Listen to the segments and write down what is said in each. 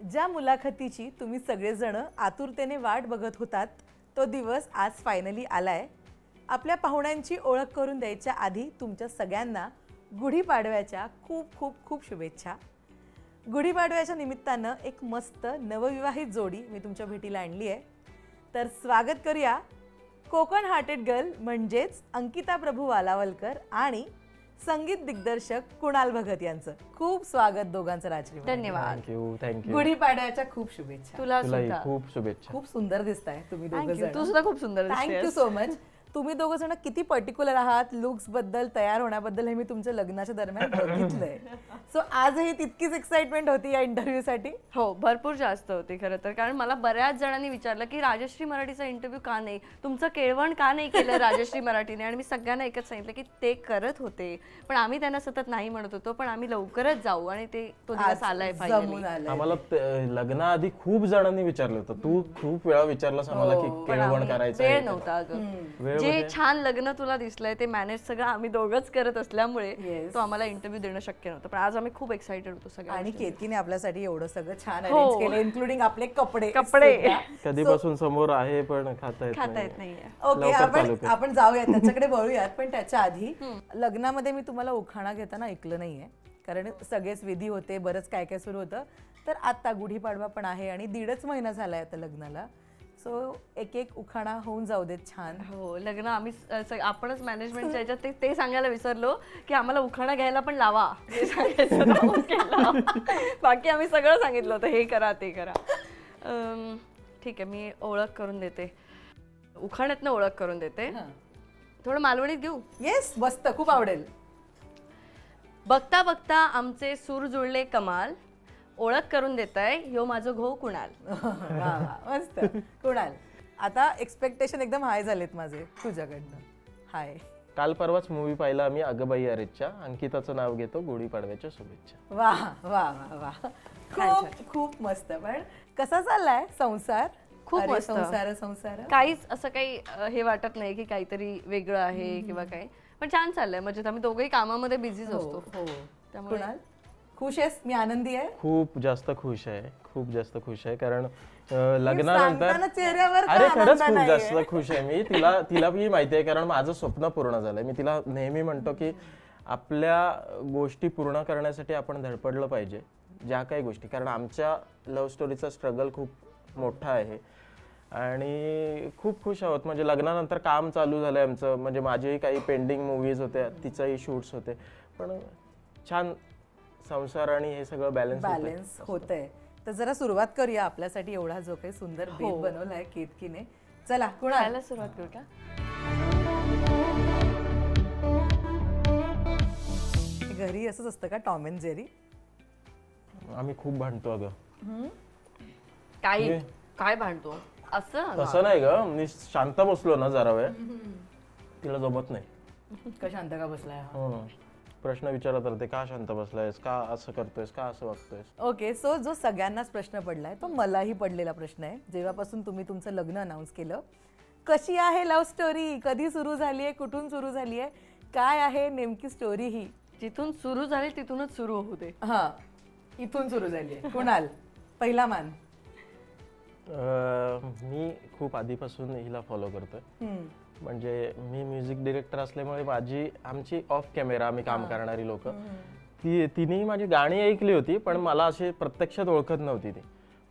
ज्या मुलाखतीची तुम्ही सगळेजण आतुरतेने वाट बघत होतात तो दिवस आज फायनली आलाय। आपल्या पाहुण्यांची ओळख करून द्यायच्या आधी तुमच्या सगळ्यांना गुढीपाडव्याच्या खूप खूप खूप शुभेच्छा। गुढीपाडव्याच्या निमित्तानं एक मस्त नवविवाहित जोडी मी तुमच्या भेटीला आणली आहे। तर स्वागत करूया कोकण हार्टेड गर्ल म्हणजेच अंकिता प्रभू वालावलकर आणि संगीत दिग्दर्शक कुणाल भगत यांचं। खूप स्वागत दोघांचं राजश्री। धन्यवाद। थँक्यू। गुढीपाडव्याच्या खूप शुभेच्छा। तुला सुद्धा खूप शुभेच्छा। खूप सुंदर दिसताय तुम्ही दोघं जण। तू सुद्धा खूप सुंदर दिसतेस। Thank you so much. तुम्ही दोघं जण किती पर्टिक्युलर आहात लुक्स बद्दल, तयार होण्याबद्दल हे मी तुमच्या लग्नाच्या दरम्यान बघितलंय। सो आजही तितकीच एक्साइटमेंट होती या इंटरव्ह्यूसाठी। हो, भरपूर जास्त होती खरं तर, कारण मला बऱ्याच जणांनी विचारलं की राजश्री मराठीचा इंटरव्ह्यू का नाही, तुमचं केळवण का नाही केलं राजश्री मराठीने, आणि मी सगळ्यांना एकच सांगितलं की ते करत होते पण आम्ही त्यांना सतत नाही म्हणत होतो, पण आम्ही लवकरच जाऊ आणि ते तो दिवस आलाय फायनली। आम्हाला लग्नाआधी खूप जणांनी विचारलं होतं, तू खूप वेळा विचारलास आम्हाला की केळवण करायचं वेळ नव्हता अगं। जे छान लग्न तुला दिसलंय ते मॅनेज सगळं आम्ही दोघंच करत असल्यामुळे तो आम्हाला इंटरव्ह्यू देणं शक्य नव्हतं, पण आज आम्ही खूप एक्साइटेड होतो सगळं। आणि केतकीने आपल्यासाठी एवढं सगळं छान अरेंज केलं, इन्क्लुडिंग आपले कपडे। कधीपासून समोर आहे पण खाता येत नाहीये। ओके, आपण जाऊयात त्याच्याकडे वळूयात, पण त्याच्या आधी लग्नामध्ये मी तुम्हाला उखाणा घेताना ऐकलं नाहीये, कारण सगळेच विधी होते, बरंच काय काय सुरू होतं। तर आता गुढीपाडवा पण आहे आणि 1.5 महिना झालाय आता लग्नाला, सो एक एक उखाणा होऊन जाऊ देत छान। हो, लग्न आम्ही आपणच मॅनेजमेंटच्या याच्यात ते सांगायला विसरलो की आम्हाला उखाणा घ्यायला पण लावा, हे सांगायचं। बाकी आम्ही सगळं सांगितलं होतं, हे करा ते करा। ठीक आहे, मी ओळख करून देते, उखाण्यातनं ओळख करून देते। थोडं मालवणीत घेऊ? येस, मस्त, खूप आवडेल। बघता बघता आमचे सूर जुळले कमाल, ओळख करून देताय ह्यो माझं घो कुणाल। मस्त कुणाल, आता एक्सपेक्टेशन एकदम हाय झालेत माझे तुझ्याकडनं। हाय, काल परवाच मूवी पाहिला आम्ही अगबाई अरेच्या, अंकिताचं नाव घेतो, गुढीपाडव्याच्या शुभेच्छा। वाह वाह वाह वाह, खूप खूप मस्त। पण कसा चाललाय संसार? खूप मस्त संसार काहीच असं काही हे वाटत नाही की काहीतरी वेगळं आहे किंवा काही, पण छान चाललंय। म्हणजे आम्ही दोघेही कामामध्ये बिझीच असतो। हो, त्यामुळे खुश आहेस? मी आनंदी आहे, खूप जास्त खुश आहे, खूप जास्त खुश आहे, कारण लग्नानंतर चेहऱ्यावर अरे खरंच खूप जास्त खुश आहे मी। तिला मी माहिती आहे, कारण माझं स्वप्न पूर्ण झालंय। मी तिला नेहमी म्हणतो की आपल्या गोष्टी पूर्ण करण्यासाठी आपण धडपडलं पाहिजे, ज्या काही गोष्टी, कारण आमच्या लव्ह स्टोरीचा स्ट्रगल खूप मोठा आहे आणि खूप खुश आहोत। म्हणजे लग्नानंतर काम चालू झालंय आमचं, म्हणजे माझेही काही पेंडिंग मूवीज होत्या, तिचंही शूट्स होते, पण छान संसार आणि हे सगळं बॅलन्स होतंय। तर जरा सुरुवात करूया आपल्यासाठी एवढा जो काही सुंदर बेत बनवलाय केतकीने। चला कुणाला सुरुवात करू का? घरी असंच असतं का, टॉम अँड जेरी? आम्ही खूप भांडतो अगं। काय भांडतो? असं नाही ग, मी शांत बसलो ना जरा वेळ, तिला जमत नाही। का शांत का बसलाय? प्रश्न विचारत राहते, का शांत बसलायस, का असं करतोयस, का असं वागतोयस। ओके, सो जो सगळ्यांनाच प्रश्न पडलाय तो मलाही पडलेला प्रश्न आहे। जेव्हापासून तुम्ही तुमचं लग्न अनाऊन्स केलं, कशी आहे लव्ह स्टोरी? कधी सुरू झाली आहे, कुठून सुरू झाली आहे, काय आहे नेमकी स्टोरी? ही जिथून सुरू झाली तिथूनच सुरू होते। हा, इथून सुरू झाली आहे। कुणाल, पहिला मान? मी खूप आधीपासून हिला फॉलो करतोय, म्हणजे मी म्युझिक डिरेक्टर असल्यामुळे आमची ऑफ कॅमेरा आम्ही काम करणारी लोक, तिने माझी गाणी ऐकली होती, पण मला अशी प्रत्यक्षात ओळखत नव्हती ती।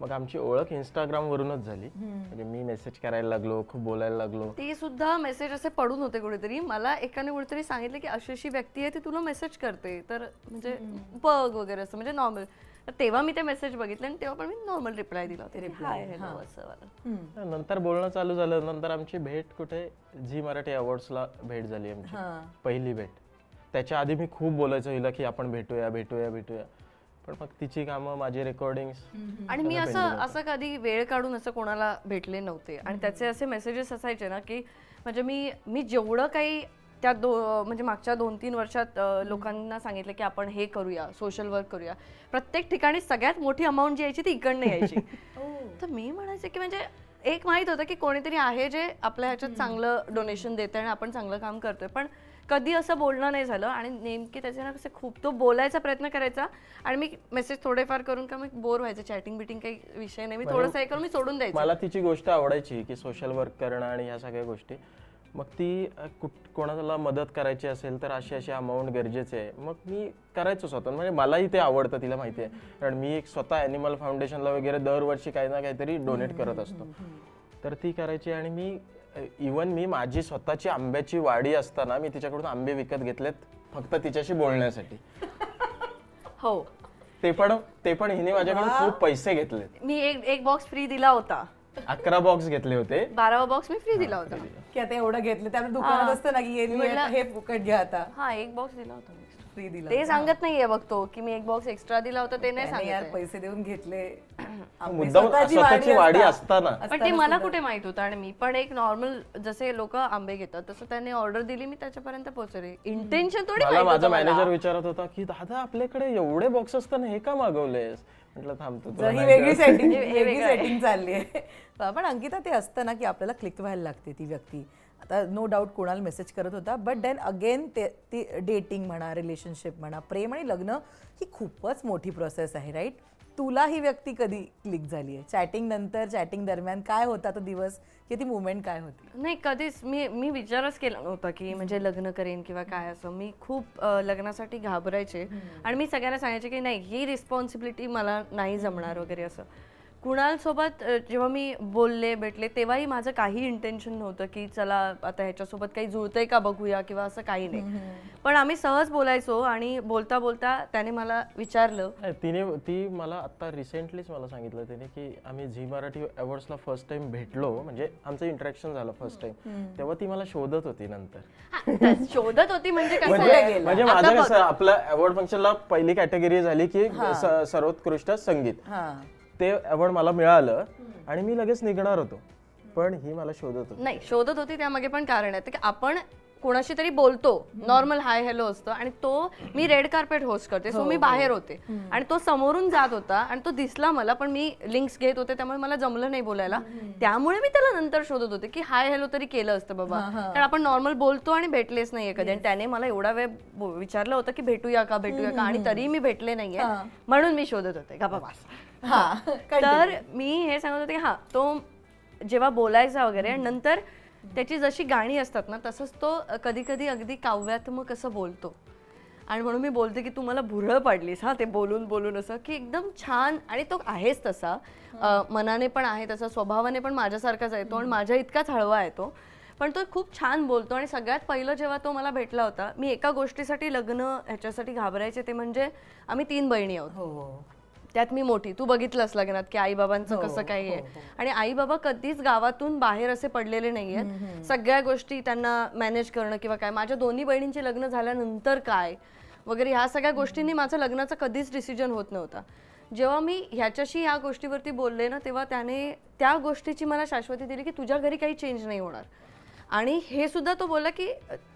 मग आमची ओळख इंस्टाग्राम वरूनच झाली, म्हणजे मी मेसेज करायला लागलो, खूप बोलायला लागलो। ती सुद्धा मेसेज असे पडून होते कुठेतरी, मला एकाने कुठेतरी सांगितलं की अशी व्यक्ती आहे ती तुला मेसेज करते, तर म्हणजे बघ वगैरे असं, म्हणजे नॉर्मल। तेव्हा मी ते मेसेज बघितले आणि तेव्हा पण मी नॉर्मल रिप्लाय दिला होता। नंतर बोलणं चालू झालं, नंतर आमची भेट कुठे झी मराठी अवॉर्ड्सला भेट झाली आमची, पहिली भेट। त्याच्या आधी मी खूप बोलायचो हिला की आपण भेटूया भेटूया भेटूया, पण मग तिची कामं, माझे रेकॉर्डिंग्स, आणि मी असं कधी वेळ काढून असं कोणाला भेटले नव्हते। आणि त्याचे असे मेसेजेस असायचे ना की म्हणजे मी जेवढं काही त्या म्हणजे मागच्या 2-3 वर्षात लोकांना सांगितलं की आपण हे करूया, सोशल वर्क करूया, प्रत्येक ठिकाणी सगळ्यात मोठी अमाऊंट जी यायची ती इकडनं यायची। तर मी म्हणायचे की म्हणजे एक माहित होतं की कोणीतरी आहे जे आपल्या ह्याच्यात चांगलं डोनेशन देतंय आणि आपण चांगलं काम करतोय, पण कधी असं बोलणं नाही झालं. आणि नेमकी त्याचे ना कसे खूप तो बोलायचा प्रयत्न करायचा आणि मी मेसेज थोडेफार करून का मी बोर व्हायचं, चॅटिंग बिटिंग काही विषय नाही, मी थोडंसं हे करून मी सोडून द्यायचं. मला तिची गोष्ट आवडायची की सोशल वर्क करणं आणि ह्या सगळ्या गोष्टी. मग ती कोणाला मदत करायची असेल तर अशी अशी अमाऊंट गरजेचे आहे, मग मी करायचो स्वतः. म्हणजे मलाही ते आवडतं, तिला माहिती आहे. कारण मी एक स्वतः ॲनिमल फाउंडेशनला वगैरे दरवर्षी काही ना काहीतरी डोनेट करत असतो. तर ती करायची. आणि मी इवन मी माझी स्वतःची आंब्याची वाडी असताना मी तिच्याकडून आंबे विकत घेतलेत फक्त तिच्याशी बोलण्यासाठी. हो, ते पण हिने माझ्याकडून खूप पैसे घेतलेत. मी एक बॉक्स फ्री दिला होता. 11 बॉक्स घेतले होते, 12वा बॉक्स मी फ्री दिला होता. की आता एवढं घेतलं त्यामुळे दुकानात असतं ना की हे फुकट घ्या आता. हा, एक बॉक्स दिला होता फ्री दिला. ते सांगत नाहीये बघतो की मी एक बॉक्स एक्स्ट्रा दिला होता, ते नाही यार सांगत. पैसे देऊन घेतले मुद्दाम स्वतःची वाडी असताना. पण ते मला कुठे माहित होतं. आणि मी पण एक नॉर्मल जसे लोक आंबे घेतात तसं त्यांनी ऑर्डर दिली, मी त्याच्यापर्यंत पोहोचले. इंटेन्शन थोडी मला माझा मॅनेजर विचारत होता की दादा आपल्याकडे एवढे बॉक्स असताना हे का मागवलेस. म्हटलं थांबतो, ही वेगळी सेटिंग चालली आहे. पण अंकिता ते असतं ना की आपल्याला क्लिक व्हायला लागते ती व्यक्ती. आता नो डाऊट कोणाला मेसेज करत होता, बट देन अगेन ती डेटिंग म्हणा, रिलेशनशिप म्हणा, प्रेम आणि लग्न ही खूपच मोठी प्रोसेस आहे, राईट? तुला ही व्यक्ती कधी क्लिक झाली आहे? चॅटिंग नंतर, चॅटिंग दरम्यान काय होता तो दिवस, की ती मुवमेंट काय होती? नाही, कधीच मी विचारच केला नव्हता की म्हणजे लग्न करेन किंवा काय असं. मी खूप लग्नासाठी घाबरायचे आणि मी सगळ्यांना सांगायचे की नाही, ही रिस्पॉन्सिबिलिटी मला नाही जमणार वगैरे असं. कुणाल सोबत जेव्हा मी बोलले भेटले तेव्हाही माझं काही इंटेन्शन नव्हतं की चला आता ह्याच्यासोबत काही जुळतंय का बघूया किंवा असं काही नाही. पण आम्ही सहज बोलायचो आणि बोलता बोलता त्याने मला विचारलं. ती मला आता रिसेंटलीच मला सांगितलं तिने की आम्ही झी मराठी अवॉर्ड्सला फर्स्ट टाइम भेटलो, म्हणजे आमचं इंटरॅक्शन झालं फर्स्ट टाइम, तेव्हा ती मला शोधत होती. नंतर शोधत होती म्हणजे म्हणजे माझं कसं आपलं अवॉर्ड फंक्शनला पहिली कॅटेगरी झाली की सर्वोत्कृष्ट संगीत, ते अवॉर्ड मला मिळालं आणि मी लगेच निघणार होतो, पण ही मला शोधत होती. नाही, शोधत होती त्यामागे पण कारण आहे की आपण कोणाशी तरी बोलतो, नॉर्मल हाय हॅलो असतं आणि तो मी रेड कार्पेट होस्ट करते, सो मी बाहेर होते आणि तो समोरून जात होता आणि तो दिसला मला, पण मी लिंक्स घेत होते त्यामुळे मला जमलं नाही बोलायला. त्यामुळे मी त्याला नंतर शोधत होते की हाय हॅलो तरी केलं असतं बाबा, कारण आपण नॉर्मल बोलतो आणि भेटलेच नाहीये कधी. आणि त्याने मला एवढा वेळ विचारलं होतं की भेटूया का आणि तरी मी भेटले नाहीये, म्हणून मी शोधत होते का बाबा. तर मी हे सांगत होते हा, तो जेव्हा बोलायचा वगैरे आणि नंतर त्याची जशी गाणी असतात ना तसंच तो कधी कधी अगदी काव्यात्मक असं बोलतो. आणि म्हणून मी बोलते की तू मला भुरळ पाडलीस हा, ते बोलून बोलून असं की एकदम छान. आणि तो आहेच तसा, मनाने पण आहे तसा, स्वभावाने पण माझ्यासारखाच आहे तो आणि माझ्या इतकाच हळवा आहे तो, पण तो खूप छान बोलतो. आणि सगळ्यात पहिलं जेव्हा तो मला भेटला होता, मी एका गोष्टीसाठी लग्न ह्याच्यासाठी घाबरायचे, ते म्हणजे आम्ही 3 बहिणी आहोत, त्यात मी मोठी. तू बघितलंस लग्नात की आई बाबांचं कसं काही आहे. आणि आई बाबा कधीच गावातून बाहेर असे पडलेले नाहीयेत, सगळ्या गोष्टी त्यांना मॅनेज करणं किंवा काय. माझ्या दोन्ही बहिणींचे लग्न झाल्यानंतर काय वगैरे ह्या सगळ्या गोष्टींनी माझं लग्नाचा कधीच डिसिजन होत नव्हता. जेव्हा मी ह्याच्याशी ह्या गोष्टीवरती बोलले ना, तेव्हा त्याने त्या गोष्टीची मला शाश्वती दिली की तुझ्या घरी काही चेंज नाही होणार. आणि हे सुद्धा तो बोलला की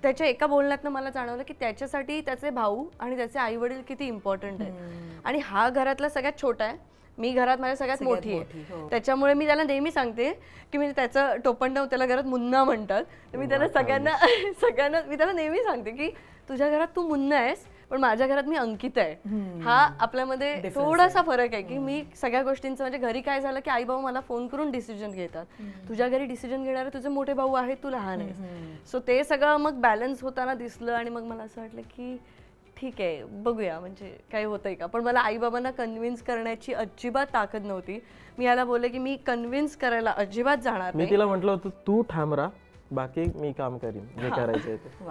त्याच्या एका बोलण्यातनं मला जाणवलं की त्याच्यासाठी त्याचे भाऊ आणि त्याचे आई वडील किती इम्पॉर्टंट आहेत. आणि हा घरातला सगळ्यात छोटा आहे, मी घरात माझ्या सगळ्यात मोठी आहे, त्याच्यामुळे मी त्याला नेहमी सांगते की मी त्याचं टोपण त्याला घरात मुन्ना म्हणतात, तर मी त्याला सगळ्यांना मी त्याला नेहमी सांगते की तुझ्या घरात तू मुन्ना आहेस पण माझ्या घरात मी अंकिता आहे. हा आपल्यामध्ये थोडासा फरक आहे की मी सगळ्या गोष्टींचं, म्हणजे घरी काय झालं की आई बाबा मला फोन करून डिसिजन घेतात, तुझ्या घरी डिसिजन घेणारे तुझे मोठे भाऊ आहेत, तू लहान आहेस. सो ते सगळं मग बॅलन्स होताना दिसलं आणि मग मला असं वाटलं की ठीक आहे बघूया म्हणजे काही होतंय का. पण मला आई बाबांना कन्व्हिन्स करण्याची अजिबात ताकद नव्हती. मी याला बोलले की मी कन्व्हिन्स करायला अजिबात जाणार नाही. मी तिला म्हटलं होतं तू ठाम राहा, बाकी मी काम करीन जे करायचंय ते.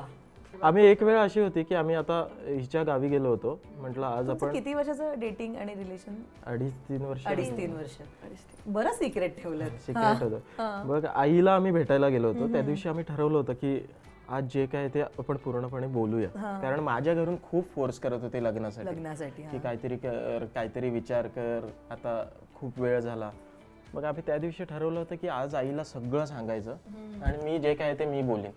आम्ही एक वेळ अशी होती की आम्ही आता हिच्या गावी गेलो होतो, म्हटलं आज आपण. किती वर्षाचं डेटिंग आणि रिलेशन? 2.5-3 वर्ष. 2.5-3 वर्ष. बरं सिक्रेट ठेवलं. सिक्रेट होतं. बघ आईला आम्ही भेटायला गेलो होतो, त्या दिवशी आम्ही ठरवलं होतं की आज जे काय ते आपण पूर्णपणे बोलूया, कारण माझ्या घरून खूप फोर्स करत होते लग्नासाठी की काहीतरी कर, काहीतरी विचार कर, आता खूप वेळ झाला. मग आम्ही त्या दिवशी ठरवलं होतं की आज आईला सगळं सांगायचं आणि मी जे काय ते मी बोलेन.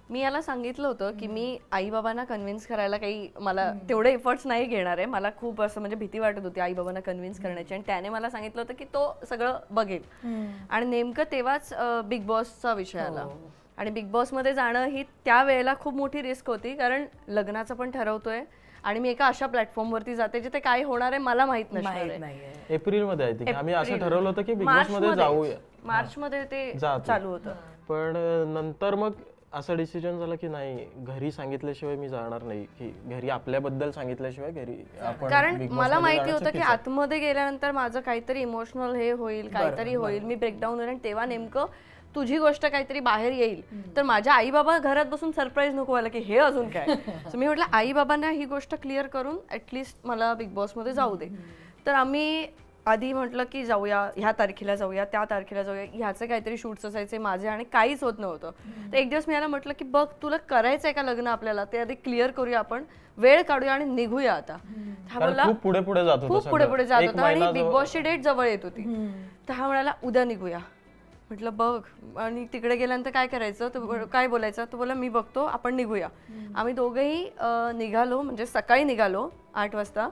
मी याला सांगितलं होतं की मी आई बाबांना कन्व्हिन्स करायला काही मला तेवढे एफर्ट्स नाही घेणार आहे, मला खूप असं म्हणजे भीती वाटत होती आई बाबांना कन्व्हिन्स करण्याची. आणि त्याने मला सांगितलं होतं की तो सगळं बघेल. आणि नेमकं तेव्हाच बिग बॉसचा विषय आला आणि बिग बॉसमध्ये जाणं ही त्या वेळेला खूप मोठी रिस्क होती, कारण लग्नाचं पण ठरवतोय आणि मी एका अशा प्लॅटफॉर्मवरती जाते जिथे काय होणार आहे मला माहित नसणार आहे. एप्रिलमध्ये आय थिंक आम्ही असं ठरवलं होतं की बिग बॉस मध्ये जाऊया, मार्चमध्ये ते चालू होतं. पण नंतर मग असं डिसिजन झालं की नाही, घरी सांगितल्याशिवाय मी जाणार नाही, की घरी आपल्याबद्दल सांगितल्याशिवाय घरी आपण, कारण मला माहिती होतं की आतमध्ये गेल्यानंतर माझं काहीतरी इमोशनल हे होईल, काहीतरी होईल, मी ब्रेकडाऊन होईल, आणि तेव्हा नेमकं तुझी गोष्ट काहीतरी बाहेर येईल, तर माझ्या आई बाबा घरात बसून सरप्राईज नको व्हायला की हे अजून काय. मी म्हटलं आई बाबांना ही गोष्ट क्लिअर करून ऍटलिस्ट मला बिग बॉस मध्ये जाऊ दे. तर आम्ही आधी म्हटलं की जाऊया, ह्या तारखेला जाऊया, त्या तारखेला जाऊया, ह्याचे काहीतरी शूट्स असायचे माझे आणि काहीच होत नव्हतं. तर एक दिवस मी याला म्हटलं की बघ तुला करायचंय का लग्न आपल्याला, ते आधी क्लिअर करूया, आपण वेळ काढूया आणि निघूया आता. हा बोलला खूप पुढे पुढे जात होतं, खूप पुढे पुढे जात होता आणि बिग बॉसची डेट जवळ येत होती. तर हा म्हणाला उद्या निघूया. म्हटलं बघ, आणि तिकडे गेल्यानंतर काय करायचं, तर काय बोलायचं, तो बोला मी बघतो, आपण निघूया. आम्ही दोघेही निघालो, म्हणजे सकाळी निघालो 8 वाजता,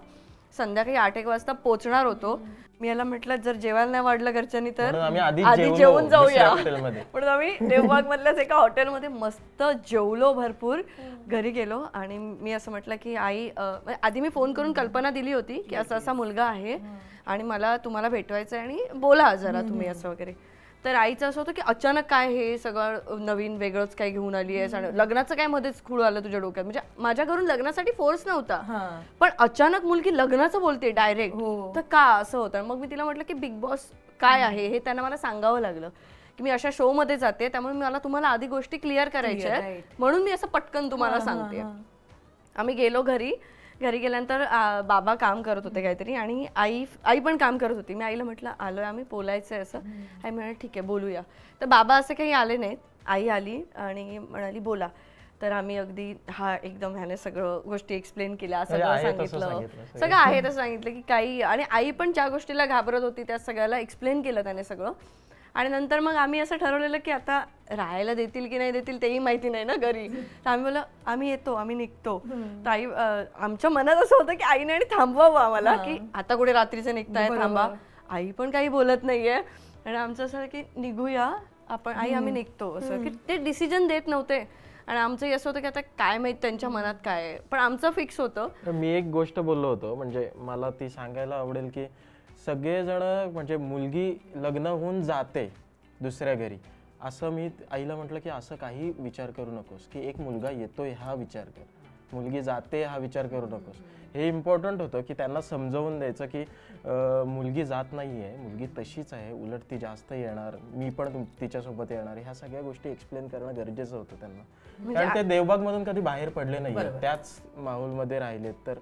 संध्याकाळी 8-1 वाजता पोहोचणार होतो. मी याला म्हटलं जर जेवायला नाही वाढलं घरच्यांनी तर आधी जेवून जाऊया. म्हणून आम्ही देवबाग मधल्याच एका हॉटेलमध्ये मस्त जेवलो भरपूर. घरी गेलो आणि मी असं म्हटलं की आई, आधी मी फोन करून कल्पना दिली होती की असा असा मुलगा आहे आणि मला तुम्हाला भेटवायचं आहे आणि बोला जरा तुम्ही असं वगैरे. तर आईचं असं होतं की अचानक काय हे सगळं नवीन वेगळंच काय घेऊन आली आहेस आणि लग्नाचं काय मध्येच खुळ आलं तुझ्या डोक्यात. म्हणजे माझ्या घरून लग्नासाठी फोर्स नव्हता, पण अचानक मुलगी लग्नाचं बोलते डायरेक्ट, तर का असं होतं. मग मी तिला म्हटलं की बिग बॉस काय आहे हे त्यांना मला सांगावं लागलं की मी अशा शो मध्ये जाते, त्यामुळे मला तुम्हाला आधी गोष्टी क्लिअर करायच्या आहेत, म्हणून मी असं पटकन तुम्हाला सांगते. आम्ही गेलो घरी. घरी गेल्यानंतर बाबा काम करत होते काहीतरी आणि आई पण काम करत होती. मी आईला म्हटलं आलोय आम्ही, बोलायचंय असं. आई म्हणाली ठीक आहे बोलूया. तर बाबा असे काही आले नाहीत, आई आली आणि म्हणाली बोला. तर आम्ही अगदी एकदम ह्याने सगळं गोष्टी एक्सप्लेन केल्या, सगळं सांगितलं, सगळं आहे तसं सांगितलं की काही. आणि आई पण ज्या गोष्टीला घाबरत होती त्या सगळ्याला एक्सप्लेन केलं त्याने सगळं. आणि नंतर मग आम्ही असं ठरवलेलं की आता राहायला देतील की नाही देतील तेही माहिती नाही ना घरी. तर आम्ही बोला आम्ही येतो, आम्ही निघतो. तर आई, आमच्या मनात असं होतं की आईने आणि थांबवावं आम्हाला की आता कुठे रात्रीचे निघताय, थांबा. आई पण काही बोलत नाहीये आणि आमचं असं की निघूया आपण, आई आम्ही निघतो, असं की ते डिसिजन देत नव्हते. आणि आमचंही असं होतं की आता काय माहित त्यांच्या मनात काय आहे, पण आमचं फिक्स होतं. मी एक गोष्ट बोललो होतो, म्हणजे मला ती सांगायला आवडेल की सगळेजण, म्हणजे मुलगी लग्न होऊन जाते दुसऱ्या घरी, असं मी आईला म्हटलं की असं काही विचार करू नकोस की एक मुलगा येतोय हा विचार कर, मुलगी जाते हा विचार करू नकोस. हे इम्पॉर्टंट होतं की त्यांना समजावून द्यायचं की मुलगी जात नाही आहे, मुलगी तशीच आहे, उलट ती जास्त येणार, मी पण तिच्यासोबत येणार. ह्या सगळ्या गोष्टी एक्सप्लेन करणं गरजेचं होतं त्यांना, कारण ते देवबाग मधून कधी बाहेर पडले नाही, त्याच माहोलमध्ये राहिलेत. तर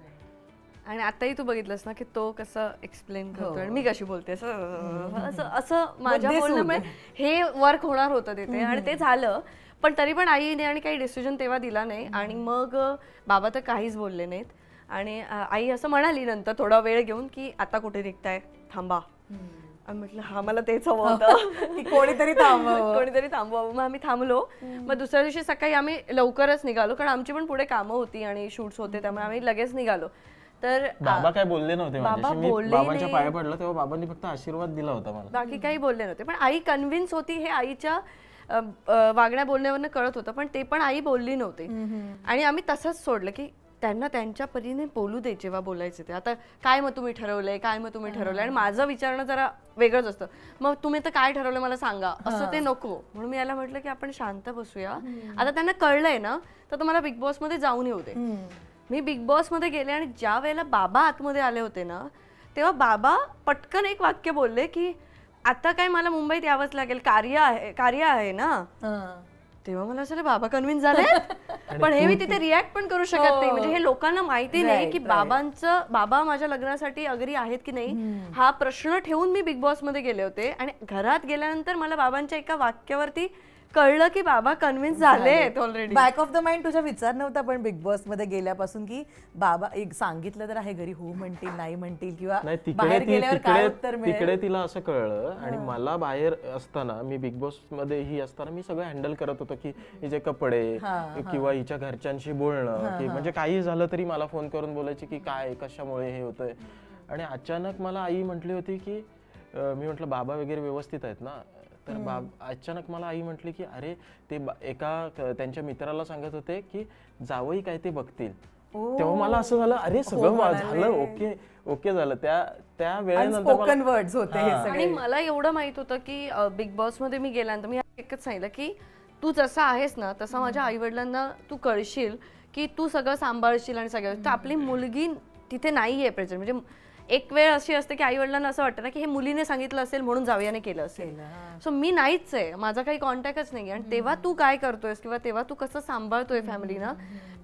आणि आताही तू बघितलंस ना की तो कसं एक्सप्लेन करतो आणि मी कशी बोलते, असं माझ्या बोलण्यामुळे हे वर्क होणार होतं तिथे आणि ते झालं. पण तरी पण आईने आणि काही डिसिजन तेव्हा दिला नाही आणि मग बाबा तर काहीच बोलले नाहीत. आणि आई असं म्हणाली नंतर थोडा वेळ घेऊन की आता कुठे निघताय, थांबा. आम्ही म्हटलं हा मला तेच हवं होतं की कोणीतरी थांबवावं. मग आम्ही थांबलो. मग दुसऱ्या दिवशी सकाळी आम्ही लवकरच निघालो, कारण आमची पण पुढे कामं होती आणि शूट्स होते, त्यामुळे आम्ही लगेच निघालो. तर बाबा काय बोलले नव्हते, बाबांच्या पाया पडलं तेव्हा बाबांनी फक्त आशीर्वाद दिला होता मला, बाकी काही बोलले नव्हते. पण आई कन्व्हिन्स होती, हे आईच्या वागण्या बोलण्यावरनं कळत होतं, पण ते पण आई बोलली नव्हती. आणि आम्ही तसंच सोडलं की त्यांना त्यांच्या परीने बोलू दे जेव्हा बोलायचे ते. आता काय मग तुम्ही ठरवलंय, काय मग तुम्ही ठरवलंय, आणि माझं विचारणं जरा वेगळंच असतं. मग तुम्ही तर काय ठरवलं मला सांगा, असं ते नको. म्हणून मी याला म्हटलं की आपण शांत बसूया. आता त्यांना कळलंय ना, तर तुम्हाला बिग बॉस मध्ये जाऊन येऊ दे. मी बिग बॉस मध्ये गेले आणि ज्या वेळेला बाबा आतमध्ये आले होते ना, तेव्हा बाबा पटकन एक वाक्य बोलले की आता काय मला मुंबईत यावंच लागेल, कार्य आहे ना. तेव्हा मला असं बाबा कन्व्हिन्स झाले, पण हे मी तिथे रिॲक्ट पण करू शकत नाही. म्हणजे हे लोकांना माहिती नाही की बाबा माझ्या लग्नासाठी अग्री आहेत की नाही, हा प्रश्न ठेवून मी बिग बॉस मध्ये गेले होते. आणि घरात गेल्यानंतर मला बाबांच्या एका वाक्यावरती कळलं की बाबा कन्व्हिन्स झालेत already. Back of the mind तुझा विचार नव्हता पण बिग बॉस मध्ये गेल्यापासून की बाबा एक सांगितलं तर आहे घरी, हो म्हणतील नाही म्हणतील किंवा बाहेर गेल्यावर काय उत्तर मिळेल. तिकडे तिला असं कळलं. आणि मला बाहेर असताना, मी बिग बॉस मध्ये ही असताना मी सगळं हँडल करत होतो की हिचे कपडे किंवा हिच्या घरच्यांशी बोलणं, की म्हणजे काही झालं तरी मला फोन करून बोलायची की काय कशामुळे हे होतंय. आणि अचानक मला आई म्हटली होती की मी म्हटलं बाबा वगैरे व्यवस्थित आहेत ना, तर अचानक मला आई म्हटली की अरे ते एका त्यांच्या मित्राला सांगत होते की जावई काय ते बघतील. तेव्हा मला असं झालं अरे सगळं झालं, ओके झालं. त्या वेळेनंतर वर्ड्स होते हे सगळे. आणि मला एवढं माहित होतं की बिग बॉस मध्ये मी गेल्यानंतर मी एकच सांगितलं की तू जसा आहेस ना तसा माझ्या आई वडिलांना तू कळशील की तू सगळं सांभाळशील आणि सगळं. तर आपली मुलगी तिथे नाहीये प्रेझेंट. म्हणजे एक वेळ अशी असते की आई वडिलांना असं वाटतं ना की हे मुलीने सांगितलं असेल म्हणून जावयाने केलं असेल. सो मी नाहीच आहे, माझा काही कॉन्टॅक्टच नाही. आणि तेव्हा तू काय करतोयस किंवा तेव्हा तू कसं सांभाळतोय फॅमिलीना,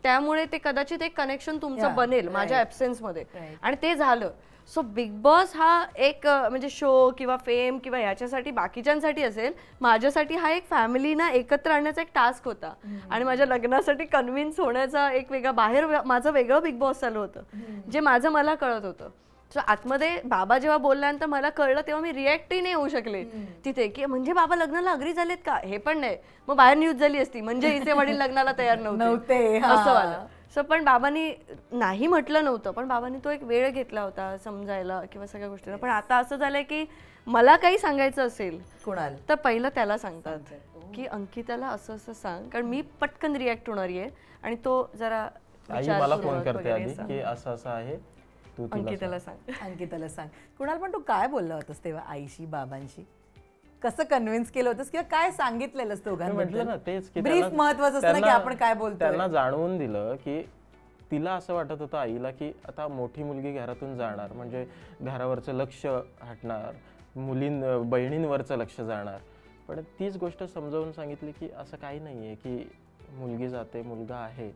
त्यामुळे ते कदाचित एक कनेक्शन तुमचं बनेल माझ्या ऍब्सेन्स मध्ये. आणि ते झालं. सो बिग बॉस हा एक म्हणजे शो किंवा फेम किंवा ह्याच्यासाठी बाकीच्यांसाठी असेल, माझ्यासाठी हा एक फॅमिलीना एकत्र आणण्याचा एक टास्क होता. आणि माझ्या लग्नासाठी कन्व्हिन्स होण्याचा एक वेगळा बाहेर माझं वेगळं बिग बॉस चालू होतं जे माझं मला कळत होतं. सो आतमध्ये बाबा जेव्हा बोलल्यानंतर मला कळलं तेव्हा मी रिॲक्टही नाही होऊ शकले तिथे की म्हणजे बाबा लग्नाला अग्री झालेत का, हे पण नाही. मग बाहेर न्यूज झाली असती म्हणजे हिचे वडील लग्नाला तयार नव्हते असं वाटलं. सो पण बाबांनी नाही म्हटलं नव्हतं, पण बाबांनी तो एक वेळ घेतला होता समजायला किंवा सगळ्या गोष्टीला. पण आता असं झालंय की मला काही सांगायचं असेल कोणाला तर पहिलं त्याला सांगतात की अंकिताला असं असं सांग, कारण मी पटकन रिॲक्ट होणारी आहे. आणि तो जरा आई मला फोन करते आधी की असं असं आहे, तू अंकिताला सांग. अंकिताला सांग. कुणाल पण तू काय बोलला होतास तेव्हा आईशी बाबांशी, कसं कन्व्हिन्स केलं होतंस किंवा काय सांगितलेलंस म्हटलं ना तेच की ब्रीफ महत्वाचं असतं ना की आपण काय बोलतो. त्यांना जाणवून दिलं की तिला असं वाटत होतं आईला की आता मोठी मुलगी घरातून जाणार म्हणजे घरावरचं लक्ष हटणार, बहिणींवरचं लक्ष जाणार. पण तीच गोष्ट समजावून सांगितली की असं काही नाहीये की मुलगी जाते मुलगा आहे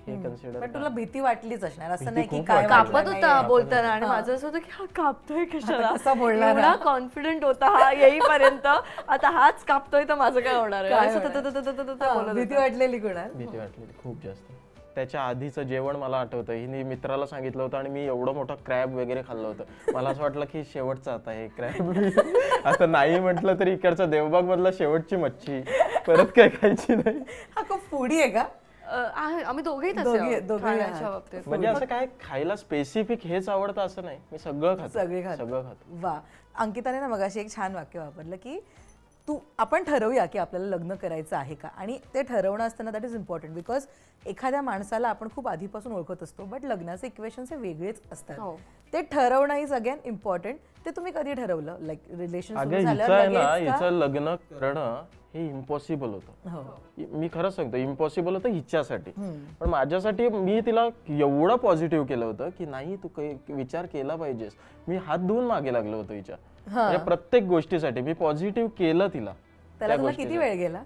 हे कन्सिडर. पण तुला भीती वाटलीच असणार, असं नाही की काय कापत होता बोलताना. आणि माझं असं होतं की हा कापतोय कशाला, कसा बोलणार, एवढा कॉन्फिडंट होता हा येईपर्यंत, आता हाच कापतोय तर माझं काय होणार आहे. भीती वाटलेली कुणाल? भीती वाटलेली खूप जास्त. त्याच्या आधीचं जेवण मला आठवतं, हिने मित्राला सांगितलं होतं आणि मी एवढं मोठं क्रॅब वगैरे खाल्लं होतं. मला असं वाटलं की शेवटचं आता हे क्रॅब आता नाही म्हटलं तरी इकडचं देवबाग मधला शेवटची मच्छी परत काय खायची नाही. हा खूप फूडी आहे का? आम्ही दोघेही बाबतीत म्हणजे असं काय खायला स्पेसिफिक हेच आवडतं असं नाही, मी सगळं खातो. वा. अंकिताने ना मगाशी एक छान वाक्य वापरलं की आपण ठरवूया की आपल्याला लग्न करायचं आहे का. आणि ते ठरवणं असताना दॅट इज इम्पॉर्टंट बिकॉज एखाद्या माणसाला आपण खूप आधीपासून ओळखत असतो, बट लग्नाचे इक्वेशन्स हे वेगळेच असतात. ते ठरवणं इज अगेन इम्पॉर्टंट. ते तुम्ही कधी ठरवलं लाईक रिलेशनशिप हिचं लग्न करणं हे इम्पॉसिबल होतं. मी खरंच सांगतो इम्पॉसिबल होतं हिच्यासाठी. पण माझ्यासाठी मी तिला एवढं पॉझिटिव्ह केलं होतं की नाही तू विचार केला पाहिजेस. मी हात धुवून मागे लागलो होतो हिच्या प्रत्येक गोष्टीसाठी. मी पॉझिटिव्ह केलं तिला. त्याला किती वेळ गेला?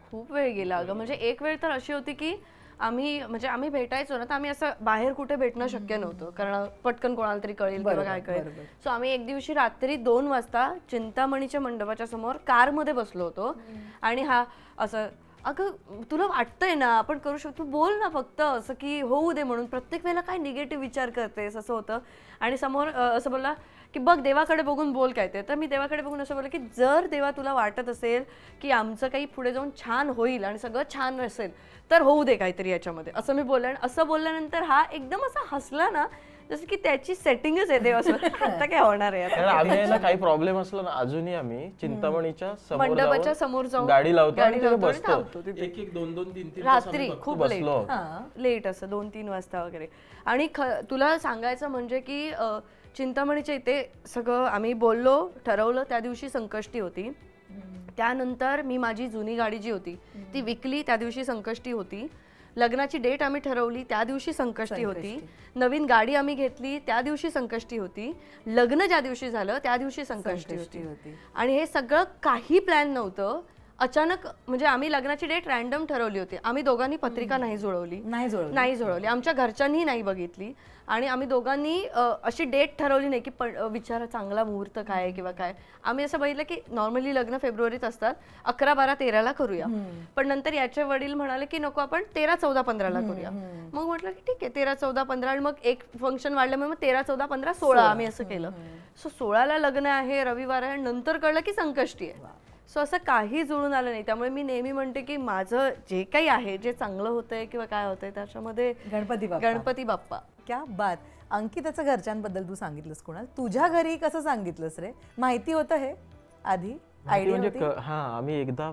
खूप वेळ गेला अगं. म्हणजे एक वेळ तर अशी होती की आम्ही भेटायचो ना तर आम्ही असं बाहेर कुठे भेटणं शक्य नव्हतं, कारण पटकन कोणाला तरी कळेल किंवा काय कळेल. सो आम्ही एक दिवशी रात्री 2 वाजता चिंतामणीच्या मंडपाच्या समोर कारमध्ये बसलो होतो. आणि हा असं अगं तुला वाटतंय ना आपण करू शकतो, बोल ना फक्त असं की होऊ दे म्हणून, प्रत्येक वेळेला काय निगेटिव्ह विचार करतेस असं होतं. आणि समोर असं बोलला की बघ देवाकडे बघून बोल काय ते. तर मी देवाकडे बघून असं बोलले की जर देवा तुला वाटत असेल की आमचं काही पुढे जाऊन छान होईल आणि सगळं छान असेल तर होऊ दे काहीतरी याच्यामध्ये, असं मी बोलले. आणि असं बोलल्यानंतर हा एकदम असा हसला ना जसं की त्याची सेटिंगच आहे देवा आता काय होणार आहे. आम्ही काही प्रॉब्लेम असला ना अजूनही आम्ही चिंतामणीच्या मंडपाच्या समोर जाऊन गाडी लावतो एक 2-2-3 रात्री खूप लेट असं 2-3 वाजता वगैरे. आणि तुला सांगायचं म्हणजे की चिंतामणीच्या इथे सगळं आम्ही बोललो, ठरवलं. त्या दिवशी संकष्टी होती. त्यानंतर मी माझी जुनी गाडी जी होती ती विकली, त्या दिवशी संकष्टी होती. लग्नाची डेट आम्ही ठरवली, त्या दिवशी संकष्टी होती. नवीन गाडी आम्ही घेतली, त्या दिवशी संकष्टी होती. लग्न ज्या दिवशी झालं त्या दिवशी संकष्टी होती. आणि हे सगळं काही प्लॅन नव्हतं. अचानक म्हणजे आम्ही लग्नाची डेट रॅन्डम ठरवली होती. आम्ही दोघांनी पत्रिका नाही जुळवली, आमच्या घरच्यांनी नाही बघितली. आणि आम्ही दोघांनी अशी डेट ठरवली नाही की विचार चांगला मुहूर्त काय किंवा काय. आम्ही असं बघितलं की नॉर्मली लग्न फेब्रुवारीत असतात, 11, 12, 13ला करूया. पण नंतर याचे वडील म्हणाले की नको आपण 13, 14, 15ला करूया. मग म्हटलं की ठीक आहे 13, 14, 15. आणि मग एक फंक्शन वाढल्यामुळे मग 13, 14, 15, 16 आम्ही असं केलं. सो 16ला लग्न आहे, रविवार आहे. नंतर कळलं की संकष्टी आहे. सो असं काही जुळून आलं नाही. त्यामुळे मी नेहमी म्हणते की माझं जे काही आहे, जे चांगलं होतंय किंवा काय होतंय त्याच्यामध्ये गणपती बाप्पा. क्या बात. अंकिताच्या घरच्यांबद्दल तू सांगितलंस कुणाल, तुझ्या घरी कसं सांगितलंस रे? माहिती होतं हे आधी? म्हणजे हा आम्ही एकदा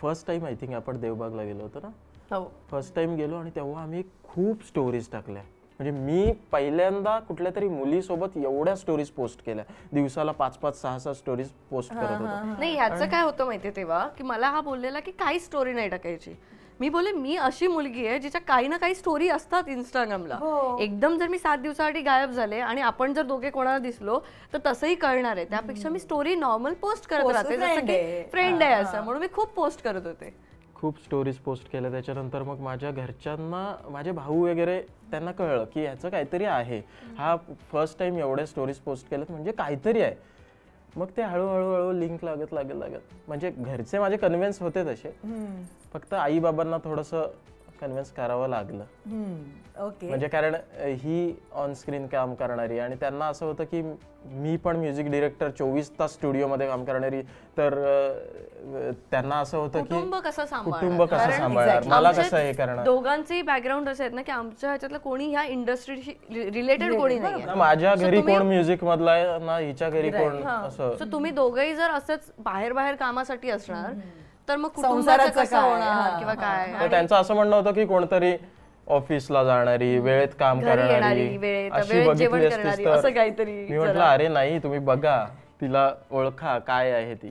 फर्स्ट टाइम आय थिंक आपण देवबागला गेलो होतो ना, हो फर्स्ट टाइम गेलो आणि तेव्हा आम्ही खूप स्टोरीज टाकल्या. म्हणजे मी पहिल्यांदा कुठल्या तरी मुलीसोबत एवढ्या स्टोरीज पोस्ट केल्या, दिवसाला 5-5, 6-6 स्टोरीज पोस्ट करत होतो. नाही ह्याचं काय होतं माहितीये तेव्हा की मला हा बोललेला की काही स्टोरी नाही टाकायची. मी बोले मी अशी मुलगी आहे जिच्या काही ना काही स्टोरी असतात इंस्टाग्रामला. एकदम जर मी 7 दिवसासाठी गायब झाले आणि आपण जर दोघे कोणाला दिसलो तर तसंही कळणार आहे. त्यापेक्षा मी स्टोरी नॉर्मल पोस्ट करत राहते, जसं की फ्रेंड आहे असं, म्हणून मी खूप पोस्ट करत होते. खूप स्टोरीज पोस्ट केल्या. त्याच्यानंतर मग माझ्या घरच्यांना, माझे भाऊ वगैरे, त्यांना कळलं की ह्याचं काहीतरी आहे, हा फर्स्ट टाइम एवढ्या स्टोरीज पोस्ट केल्यात म्हणजे काहीतरी आहे. मग ते हळूहळू लिंक लागत म्हणजे घरचे माझे कन्व्हिन्स होते तसे, फक्त आई बाबांना थोडंसं कन्व्हिन्स करावं लागलं. ओके. म्हणजे कारण ही ऑन स्क्रीन काम करणारी आणि त्यांना असं होतं की मी पण म्युझिक डिरेक्टर 24 तास स्टुडिओमध्ये काम करणारी, तर त्यांना असं होतं की कुटुंब कसं सांभाळणार, मला कसं हे करणार. दोघांचेही बॅकग्राऊंड असे आहेत ना की आमच्या ह्याच्यातलं कोणी ह्या इंडस्ट्रीशी रिलेटेड कोणी नाही. ना माझ्या घरी कोण म्युझिक मधला आहे ना हिच्या घरी कोण, असं. सो तुम्ही दोघंही जर असंच बाहेर कामासाठी असणार तर मग कुटुंबाचं कसं होणार किंवा काय. तर त्यांचं असं म्हणणं होतं की कोणतरी ऑफिसला जाणारी, वेळेत काम करणारी, अशी बघितली असतीस तर. मी म्हटलं अरे नाही, तुम्ही बघा, तिला ओळखा काय आहे ती.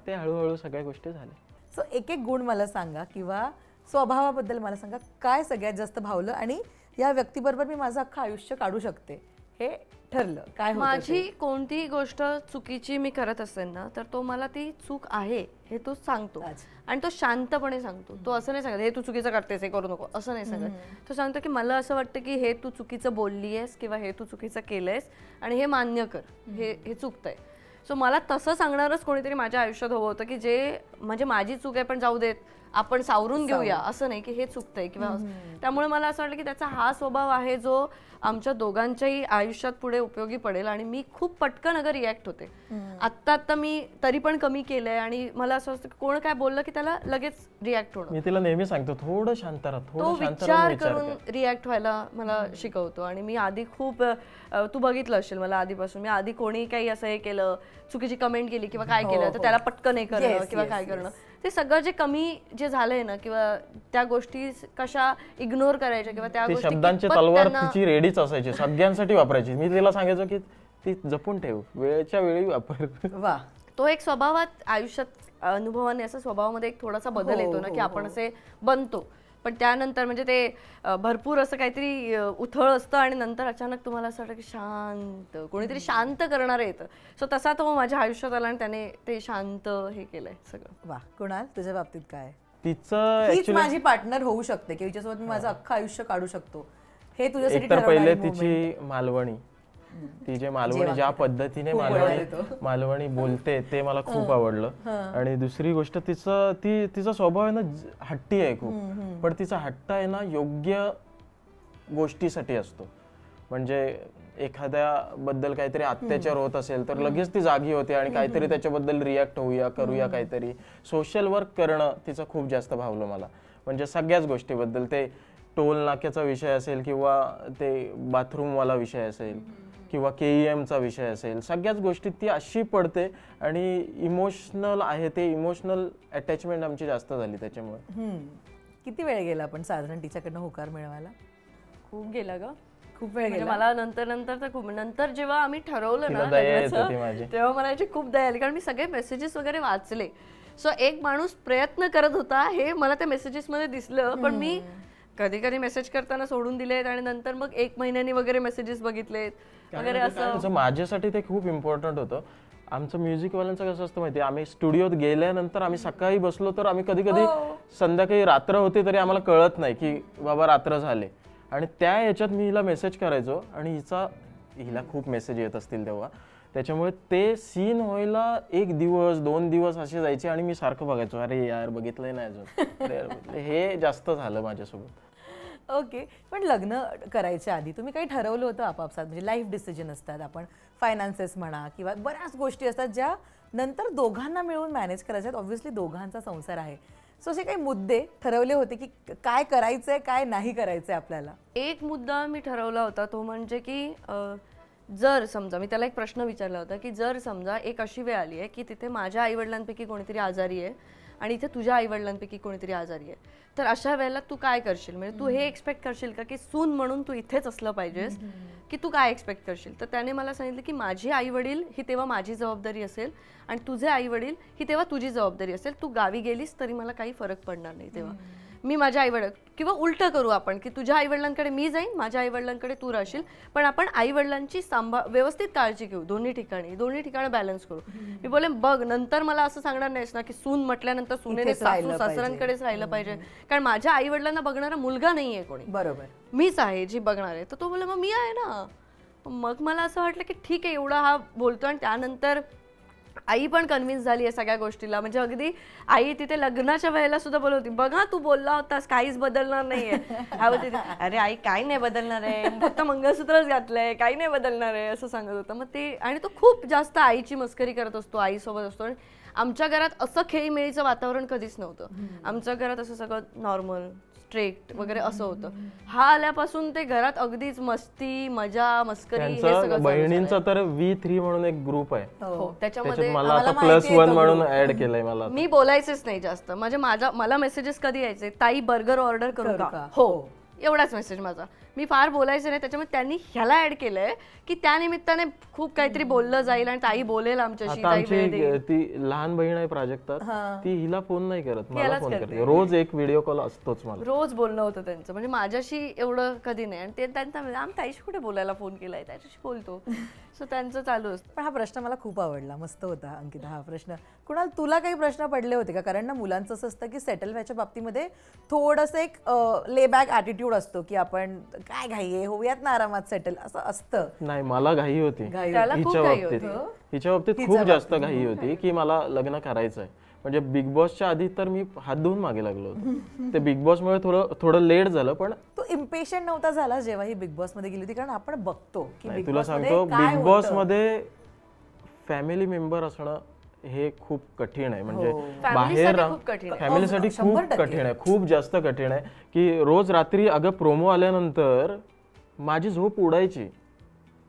ते हळूहळू सगळ्या गोष्टी झाल्या. सो एक गुण मला सांगा किंवा स्वभावाबद्दल मला सांगा, काय सगळ्यात जास्त भावलं आणि या व्यक्तीबरोबर मी माझं अख्खं आयुष्य काढू शकते हे ठरलं काय? माझी कोणतीही गोष्ट चुकीची मी करत असेल ना तर तो मला ती चूक आहे हे तो सांगतो आणि तो शांतपणे सांगतो. तो असं नाही सांगत हे तू चुकीचं करतेस, हे करू नको, असं नाही सांगत. तो सांगतो की मला असं वाटतं की हे तू चुकीचं बोलली आहेस किंवा हे तू चुकीचं केलंयस आणि हे मान्य कर, हे चुकतंय. सो मला तसं सांगणारच कोणीतरी माझ्या आयुष्यात हवं होतं की जे म्हणजे माझी चूक आहे पण जाऊ देत, आपण सावरून घेऊया, असं नाही की हे चुकतंय किंवा. त्यामुळे मला असं वाटलं की त्याचा हा स्वभाव आहे जो आमच्या दोघांच्याही आयुष्यात पुढे उपयोगी पडेल. आणि मी खूप पटकन अगं रिॲक्ट होते. आत्ता मी तरी पण कमी केलंय आणि मला असं असतं कोण काय बोललं की त्याला लगेच रिॲक्ट होणं. मी तिला नेहमी सांगतो थोडं शांत राहा, तो विचार करून रिॲक्ट व्हायला मला शिकवतो. आणि मी आधी खूप तू बघितलं असेल मला आधीपासून, मी आधी कोणी काही असं हे केलं, चुकीची कमेंट केली किंवा काय केलं तर त्याला पटकन हे करणं किंवा काय करणं, ते सगळं जे कमी जे झालंय ना किंवा त्या गोष्टी कशा इग्नोर करायच्या किंवा त्या गोष्टी शब्दांची तलवार तिची रेडीच असायची, सगळ्यांसाठी वापरायची. मी तिला सांगायचो की ती जपून ठेव, वेळेच्या वेळी वापर. वा, तो एक स्वभावात आयुष्यात अनुभवाने असं स्वभावामध्ये एक थोडासा बदल येतो ना की आपण असे बनतो. पण त्यानंतर म्हणजे ते भरपूर असं काहीतरी उथळ असतं आणि नंतर अचानक तुम्हाला असं वाटतं की शांत कोणीतरी शांत करणारं येतं. सो तसा तो माझ्या आयुष्यात आला आणि त्याने ते शांत हे केलंय सगळं. वा, कुणाल तुझ्या बाबतीत काय? तिचं हीच माझी पार्टनर होऊ शकते की तिच्यासोबत मी माझं अख्खं आयुष्य काढू शकतो हे तुझ्यासाठी तर पहिले तिची मालवणी, ती जे मालवणी ज्या पद्धतीने मालवणी बोलते ते मला खूप आवडलं. आणि दुसरी गोष्ट तिचा स्वभाव आहे ना हट्टी आहे खूप, पण तिचा हट्ट आहे ना योग्य गोष्टीसाठी असतो. म्हणजे एखाद्या बद्दल काहीतरी अत्याचार होत असेल तर लगेच ती जागी होते आणि काहीतरी त्याच्याबद्दल रिॲक्ट होऊया, करूया काहीतरी. सोशल वर्क करणं तिचं खूप जास्त भावलं मला. म्हणजे सगळ्याच गोष्टीबद्दल, ते टोल नाक्याचा विषय असेल किंवा ते बाथरूमवाला विषय असेल किंवा KEM चा विषय असेल, सगळ्याच गोष्टी ती अशी पडते आणि इमोशनल आहे. ते इमोशनल अटॅचमेंट आमची जास्त झाली त्याच्यामुळे. किती वेळ गेला पण साधारण तिच्याकडनं होकार मिळवायला? खूप गेला ग, खूप वेळ गेला. मला नंतर तर खूप नंतर जेव्हा आम्ही ठरवलं ना तेव्हा मला याची खूप दया आली, कारण मी सगळे मेसेजेस वगैरे वाचले. सो एक माणूस प्रयत्न करत होता हे मला त्या मेसेजेस मध्ये दिसलं, पण मी कधी कधी मेसेज करताना सोडून दिलेत आणि नंतर मग 1 महिन्यानी वगैरे मेसेजेस बघितलेत वगैरे. असं माझ्यासाठी ते खूप इम्पॉर्टंट होतं. आमचं म्युझिकवाल्यांचं कसं असतं माहिती, आम्ही स्टुडिओत गेल्यानंतर आम्ही सकाळी बसलो तर आम्ही कधी कधी संध्याकाळी रात्र होते तरी आम्हाला कळत नाही की बाबा रात्र झाले. आणि त्या याच्यात मी हिला मेसेज करायचो आणि हिला खूप मेसेज येत असतील तेव्हा, त्याच्यामुळे ते सीन व्हायला 1 दिवस 2 दिवस असे जायचे आणि मी सारखं बघायचो, अरे यार बघितलंय नाही अजून. हे जास्त झालं माझ्यासोबत. ओके, पण लग्न करायच्या आधी तुम्ही काही ठरवलं होतं आपापसात? म्हणजे लाईफ डिसिजन असतात, आपण फायनान्सेस म्हणा किंवा बऱ्याच गोष्टी असतात ज्या नंतर दोघांना मिळून मॅनेज करायच्या आहेत. ऑब्व्हियसली दोघांचा संसार आहे. सो असे काही मुद्दे ठरवले होते की काय करायचंय काय नाही करायचंय आपल्याला? एक मुद्दा मी ठरवला होता तो म्हणजे की जर समजा मी त्याला एक प्रश्न विचारला होता की जर समजा एक अशी वेळ आली आहे की तिथे माझ्या आईवडिलांपैकी कोणीतरी आजारी आहे आणि इथे तुझ्या आईवडिलांपैकी कोणीतरी आजारी आहे, तर अशा वेळेला तू काय करशील? म्हणजे तू हे एक्सपेक्ट करशील का की सून म्हणून तू इथेच असलं पाहिजेस, की तू काय एक्सपेक्ट करशील? तर त्याने मला सांगितलं की माझी आई वडील ही तेव्हा माझी जबाबदारी असेल आणि तुझे आई वडील ही तेव्हा तुझी जबाबदारी असेल. तू गावी गेलीस तरी मला काही फरक पडणार नाही तेव्हा. मी माझ्या आईवडील किंवा उलटं करू आपण की तुझ्या आईवडिलांकडे मी जाईन, माझ्या आईवडिलांकडे तू राहशील, पण आपण आईवडिलांची व्यवस्थित काळजी घेऊ दोन्ही ठिकाणी बॅलन्स करू. मी बोले बघ नंतर मला असं सांगणार नाहीस ना की सून म्हटल्यानंतर सुनेने सासू सासऱ्यांकडेच राहिलं पाहिजे, कारण माझ्या आईवडिलांना बघणारा मुलगा नाहीये कोणी, बरोबर, मीच आहे जी बघणार आहे. तर तो बोले मग मी आहे ना. मग मला असं वाटलं की ठीक आहे एवढा हा बोलतो. आणि त्यानंतर आई पण कन्व्हिन्स झाली आहे सगळ्या गोष्टीला. म्हणजे अगदी आई तिथे लग्नाच्या वेळेला सुद्धा बोलत होती, बघा तू बोलला होतास काहीच बदलणार नाहीये. अरे आई काय नाही बदलणार आहे, फक्त मंगळसूत्रच घातलंय, काही नाही बदलणार आहे असं सांगत होता. मग ते आणि तो खूप जास्त आईची मस्करी करत असतो, आईसोबत असतो. आणि आमच्या घरात असं खेळीमेळीचं वातावरण कधीच नव्हतं. आमच्या घरात असं सगळं नॉर्मल स्ट्रिक्ट वगैरे असं होतं. हा आल्यापासून ते घरात अगदीच मस्ती मजा मस्करी हे सगळं. बहिणींचा तर V3 म्हणून एक ग्रुप आहे, त्याच्यामध्ये मला आता +1 म्हणून ऍड केलंय. मला मी बोलायचेच नाही जास्त. म्हणजे मला मेसेजेस कधी यायचे, ताई बर्गर ऑर्डर करू का? हो, एवढाच मेसेज माझा. मी फार बोलायचे नाही. त्याच्यामुळे त्यांनी ह्याला ऍड केलंय की त्या निमित्ताने खूप काहीतरी बोललं जाईल आणि ताई बोलेल आमच्याशी. ती लहान बहीण आहे प्राजक्ता, ती हिला फोन नाही करत, मला फोन करते. रोज एक व्हिडिओ कॉल असतोच, मला रोज बोलणं होतं त्यांचं. म्हणजे माझ्याशी एवढं कधी नाही. आणि ते त्यांचा आम्ही ताईशी कुठे बोलायला फोन केलाय, त्याच्याशी बोलतो. सो त्यांचं चालू असतं. पण हा प्रश्न मला खूप आवडला, मस्त होता अंकिता हा प्रश्न. कुणाल तुला काही प्रश्न पडले होते का? कारण ना मुलांचं असं असतं की सेटल व्हायच्या बाबतीमध्ये थोडंसं एक लेबॅक ॲटिट्यूड असतो की आपण काय घाई आहे, होऊयात ना आरामात सेटल, असं असतं. नाही, मला घाई होती हिच्या बाबतीत खूप जास्त घाई होती की मला लग्न करायचंय. म्हणजे बिग बॉसच्या आधी तर मी हात धुवून मागे लागलो होतो. ते बिग बॉस मुळे थोडं लेट झालं. पण तू इम्पेशंट नव्हता झाला जेव्हा ही बिग बॉस मध्ये गेली होती? कारण आपण बघतो की तुला सांगतो, बिग बॉस मध्ये फॅमिली मेंबर असणं हे खूप कठीण आहे. म्हणजे बाहेर फॅमिलीसाठी खूप कठीण आहे, खूप जास्त कठीण आहे. की रोज रात्री अगं प्रोमो आल्यानंतर माझी झोप उडायची.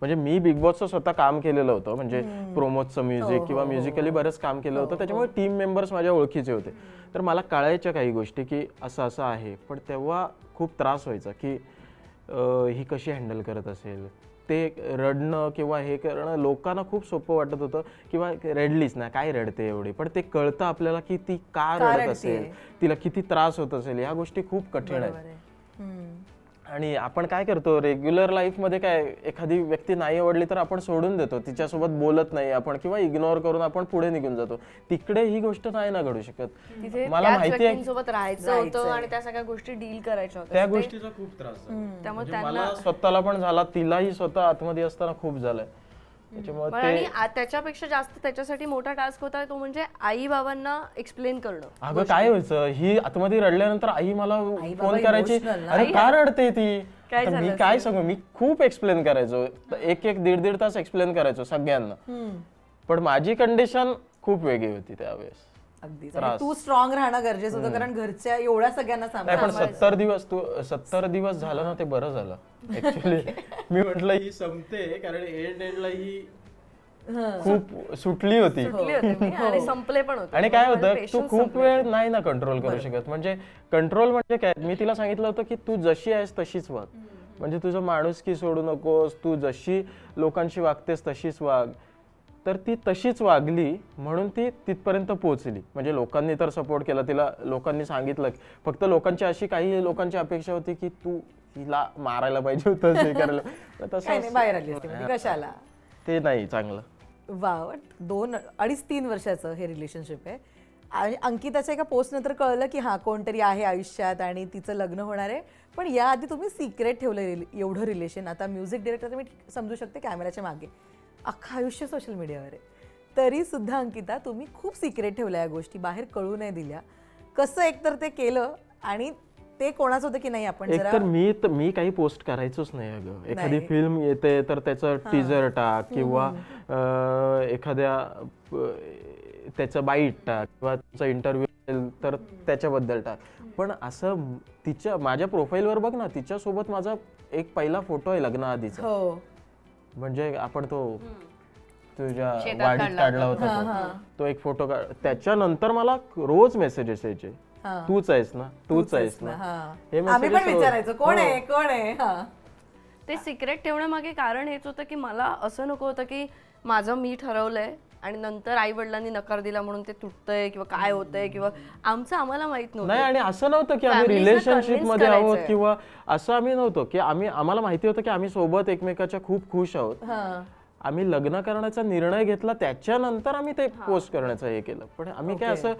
म्हणजे मी बिग बॉसचं स्वतः काम केलेलं होतं, म्हणजे प्रोमोचं म्युझिक किंवा म्युझिकली बरंच काम केलं होतं. त्याच्यामुळे टीम मेंबर्स माझ्या ओळखीचे होते, तर मला कळायच्या काही गोष्टी की असं असं आहे. पण तेव्हा खूप त्रास व्हायचा की ही कशी हँडल करत असेल. ते रडणं किंवा हे करणं लोकांना खूप सोपं वाटत होतं, किंवा रडलीच ना काय रडते एवढी, पण ते कळतं आपल्याला की ती का रडत असेल, तिला किती त्रास होत असेल. ह्या गोष्टी खूप कठीण आहेत. आणि आपण काय करतो रेग्युलर लाईफ मध्ये, काय एखादी व्यक्ती नाही आवडली तर आपण सोडून देतो, तिच्यासोबत बोलत नाही आपण किंवा इग्नोर करून आपण पुढे निघून जातो. तिकडे ही गोष्ट नाही ना घडू शकत. मला माहिती आहे सोबत राहायचं होतं आणि त्या सगळ्या गोष्टी डील करायच्या होत्या. त्या गोष्टीचा खूप त्रास झाला. त्यामुळे मला स्वतःला पण झाला, तिलाही स्वतः आतमध्ये असताना खूप झालंय. आणि त्याच्यापेक्षा जास्त त्याच्यासाठी मोठा टास्क होता तो म्हणजे आई बाबांना एक्सप्लेन करणं. अगं काय व्हायचं, ही आतमध्ये रडल्यानंतर आई मला फोन करायची, अरे का रडते ती, मी काय सांगू, मी खूप एक्सप्लेन करायचो, एक दीड तास एक्सप्लेन करायचो सगळ्यांना. पण माझी कंडिशन खूप वेगळी होती त्यावेळेस. अगदी तू स्ट्रॉंग राहणं गरजेचं होतं, कारण घरच्या एवढ्या सगळ्यांना पण 70 दिवस झालं ना, ते बरं झालं ऍक्च्युअली. मी म्हटलं ही संपते, कारण एंड एंडला ही खूप सुटली होती आणि संपले पण होते. आणि काय होतं, तू खूप वेळ नाही ना कंट्रोल करू शकत. म्हणजे कंट्रोल म्हणजे काय, मी तिला सांगितलं होतं की तू जशी आहेस तशीच वाग. म्हणजे तुझं माणुसकी सोडू नकोस, तू जशी लोकांशी वागतेस तशीच वाग. तर ती तशीच वागली म्हणून ती तिथपर्यंत पोहोचली. म्हणजे लोकांनी तर सपोर्ट केला तिला, लोकांनी सांगितलं. फक्त लोकांची अशी, काही लोकांची अपेक्षा होती की तू हिला मारायला पाहिजे होतं, हे करायला, तसं बाहेर आली असते कशाला, ते नाही चांगलं. वा, 2-3 वर्षाचं हे रिलेशनशिप आहे. आणि अंकिताच्या एका पोस्ट नंतर कळलं की हा कोणतरी आहे आयुष्यात आणि तिचं लग्न होणार आहे. पण याआधी तुम्ही सिक्रेट ठेवलं एवढं रिलेशन. आता म्युझिक डिरेक्टर मी समजू शकते कॅमेऱ्याच्या मागे, अख्खं आयुष्य सोशल मीडियावर आहे, तरी सुद्धा अंकिता तुम्ही खूप सिक्रेट ठेवल्या, या गोष्टी बाहेर कळू नाही दिल्या. कसं एकतर ते केलं, आणि ते कोणाचं होतं की नाही आपण एकतर मी काही पोस्ट करायचोच नाही. अगं एखादी फिल्म येते तर त्याचं टीजर टाक, किंवा एखाद्या त्याचं बाईट टाक, किंवा त्याचा इंटरव्ह्यू असेल तर त्याच्याबद्दल टाक. पण असं माझ्या प्रोफाईलवर बघ ना, तिच्यासोबत माझा एक पहिला फोटो आहे लग्न आधीचा. म्हणजे आपण तो तुझ्या वाडीत काढला होता तो एक फोटो त्याच्यानंतर मला रोज मेसेजेस यायचे, तूच आहेस ना, तूच आहेस ना. हे आम्ही पण विचारायचो कोण आहे कोण आहे. ते सिक्रेट ठेवण्यामागे कारण हेच होतं की मला असं नको होतं की माझं मी ठरवलंय आणि नंतर आई वडिलांनी नकार दिला म्हणून ते तुटतंय किंवा काय होतंय किंवा आमचं आम्हाला माहित नव्हतं. नाही, आणि असं नव्हतं की आम्ही रिलेशनशिप मध्ये आहोत किंवा असं आम्ही नव्हतो की आम्हाला माहिती होतं की आम्ही सोबत एकमेकाच्या खूप खुश आहोत. आम्ही लग्न करण्याचा निर्णय घेतला त्याच्यानंतर आम्ही ते पोस्ट करण्याचं हे केलं, पण आम्ही काय असं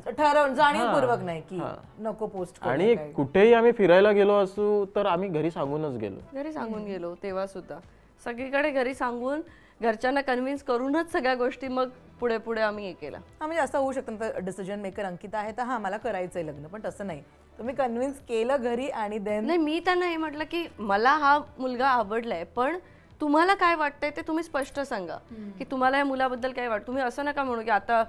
ठरवून जाणीवपूर्वक नाही की नको पोस्ट. आणि कुठेही आम्ही फिरायला गेलो असू तर आम्ही घरी सांगून गेलो तेव्हा सुद्धा सगळीकडे घरी सांगून घरच्यांना कन्व्हिन्स करूनच सगळ्या गोष्टी मग पुढे पुढे आम्ही हे केलं. म्हणजे असं होऊ शकतं डिसिजन मेकर अंकिता आहे तर हा मला करायचंय लग्न, पण तसं नाही, तुम्ही कन्व्हिन्स केलं घरी आणि देन. नाही, मी त्यांना हे म्हटलं की मला हा मुलगा आवडलाय, पण तुम्हाला काय वाटतंय ते तुम्ही स्पष्ट सांगा की तुम्हाला या मुलाबद्दल काय वाटतं. तुम्ही असं नका म्हणू की आता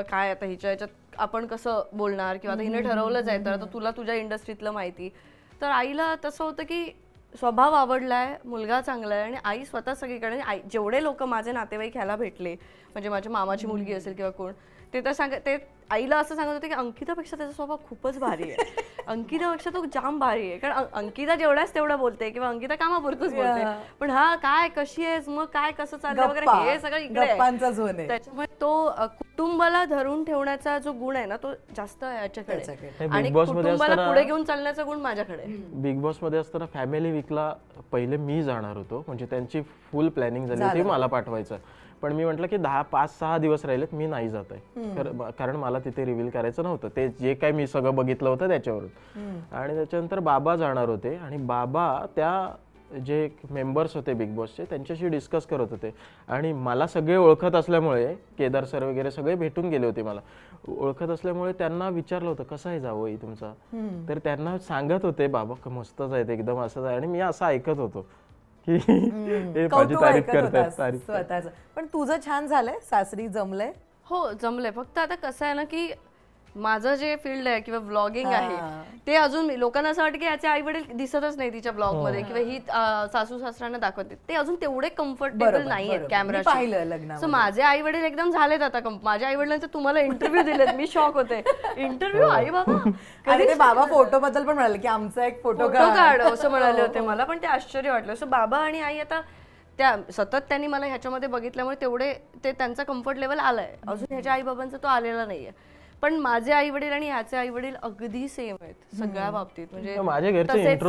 काय आता हिच्या याच्यात आपण कसं बोलणार किंवा आता हिने ठरवलंच आहे तर आता तुला तुझ्या इंडस्ट्रीतलं माहिती. तर आईला तसं होतं की स्वभाव आवडलाय, मुलगा चांगला आहे, आणि आई स्वतः सगळीकडे आई जेवढे लोक माझे नातेवाईक ह्याला भेटले म्हणजे माझ्या मामाची मुलगी असेल किंवा कोण ते तर ते आईला असं सांगत होते की अंकितापेक्षा त्याचा स्वभाव खूपच भारी आहे, अंकितापेक्षा तो जाम भारी आहे. कारण अंकिता जेवढ्याच तेवढं बोलते किंवा अंकिता कामापुरतच बोलते, पण हा काय कशी आहेस मग काय कसं चाललंय वगैरे हे सगळं इकडे. त्याच्यामुळे तो कुटुंबाला धरून ठेवण्याचा जो गुण आहे ना तो जास्त याच्याकडे, आणि कुटुंबाला पुढे घेऊन चालण्याचा गुण माझ्याकडे. बिग बॉस मध्ये असताना फॅमिली वीकला पहिले मी जाणार होतो, म्हणजे त्यांची फुल प्लॅनिंग झाली होती मला पाठवायचं, पण मी म्हटलं की 5-6 दिवस राहिलेत, मी नाही जात आहे, कारण मला तिथे रिव्हील करायचं नव्हतं ते जे काय मी सगळं बघितलं होतं त्याच्यावरून. आणि त्याच्यानंतर बाबा जाणार होते आणि बाबा त्या जे मेंबर्स होते बिग बॉसचे त्यांच्याशी डिस्कस करत होते, आणि मला सगळे ओळखत असल्यामुळे केदार सर वगैरे सगळे भेटून गेले होते, मला ओळखत असल्यामुळे त्यांना विचारलं होतं कसं आहे जावई तुमचा, तर त्यांना सांगत होते बाबा मस्तच आहेत एकदम असंच आहे, आणि मी असं ऐकत होतो की तारीफ करतात स्वतःच. पण तुझं छान झालंय, सासरी जमलंय. हो जमलंय, फक्त आता कसं आहे ना की माझं जे फील्ड आहे किंवा व्लॉगिंग आहे ते अजून लोकांना असं वाटतं की याचे आई वडील दिसतच नाही तिच्या ब्लॉग मध्ये किंवा ही सासू सासऱ्यांना दाखवते, ते अजून तेवढे कम्फर्टेबल नाही आहेत कॅमेरा. सो माझे आई वडील एकदम झालेत आता, माझ्या आई वडिलांचे तुम्हाला इंटरव्ह्यू दिलेत, मी शॉक होते. इंटरव्ह्यू आई बाबा फोटो बद्दल पण म्हणाले की आमचा एक फोटो काढ असं म्हणाले होते मला, पण ते आश्चर्य वाटलं. सो बाबा आणि आई आता त्या सतत त्यांनी मला ह्याच्यामध्ये बघितल्यामुळे तेवढे ते त्यांचा कम्फर्ट लेवल आलाय, अजून ह्याच्या आई बाबांचा तो आलेला नाहीये. पण माझे आई वडील आणि ह्याचे आई वडील अगदी सेम आहेत सगळ्या बाबतीत, म्हणजे तसेच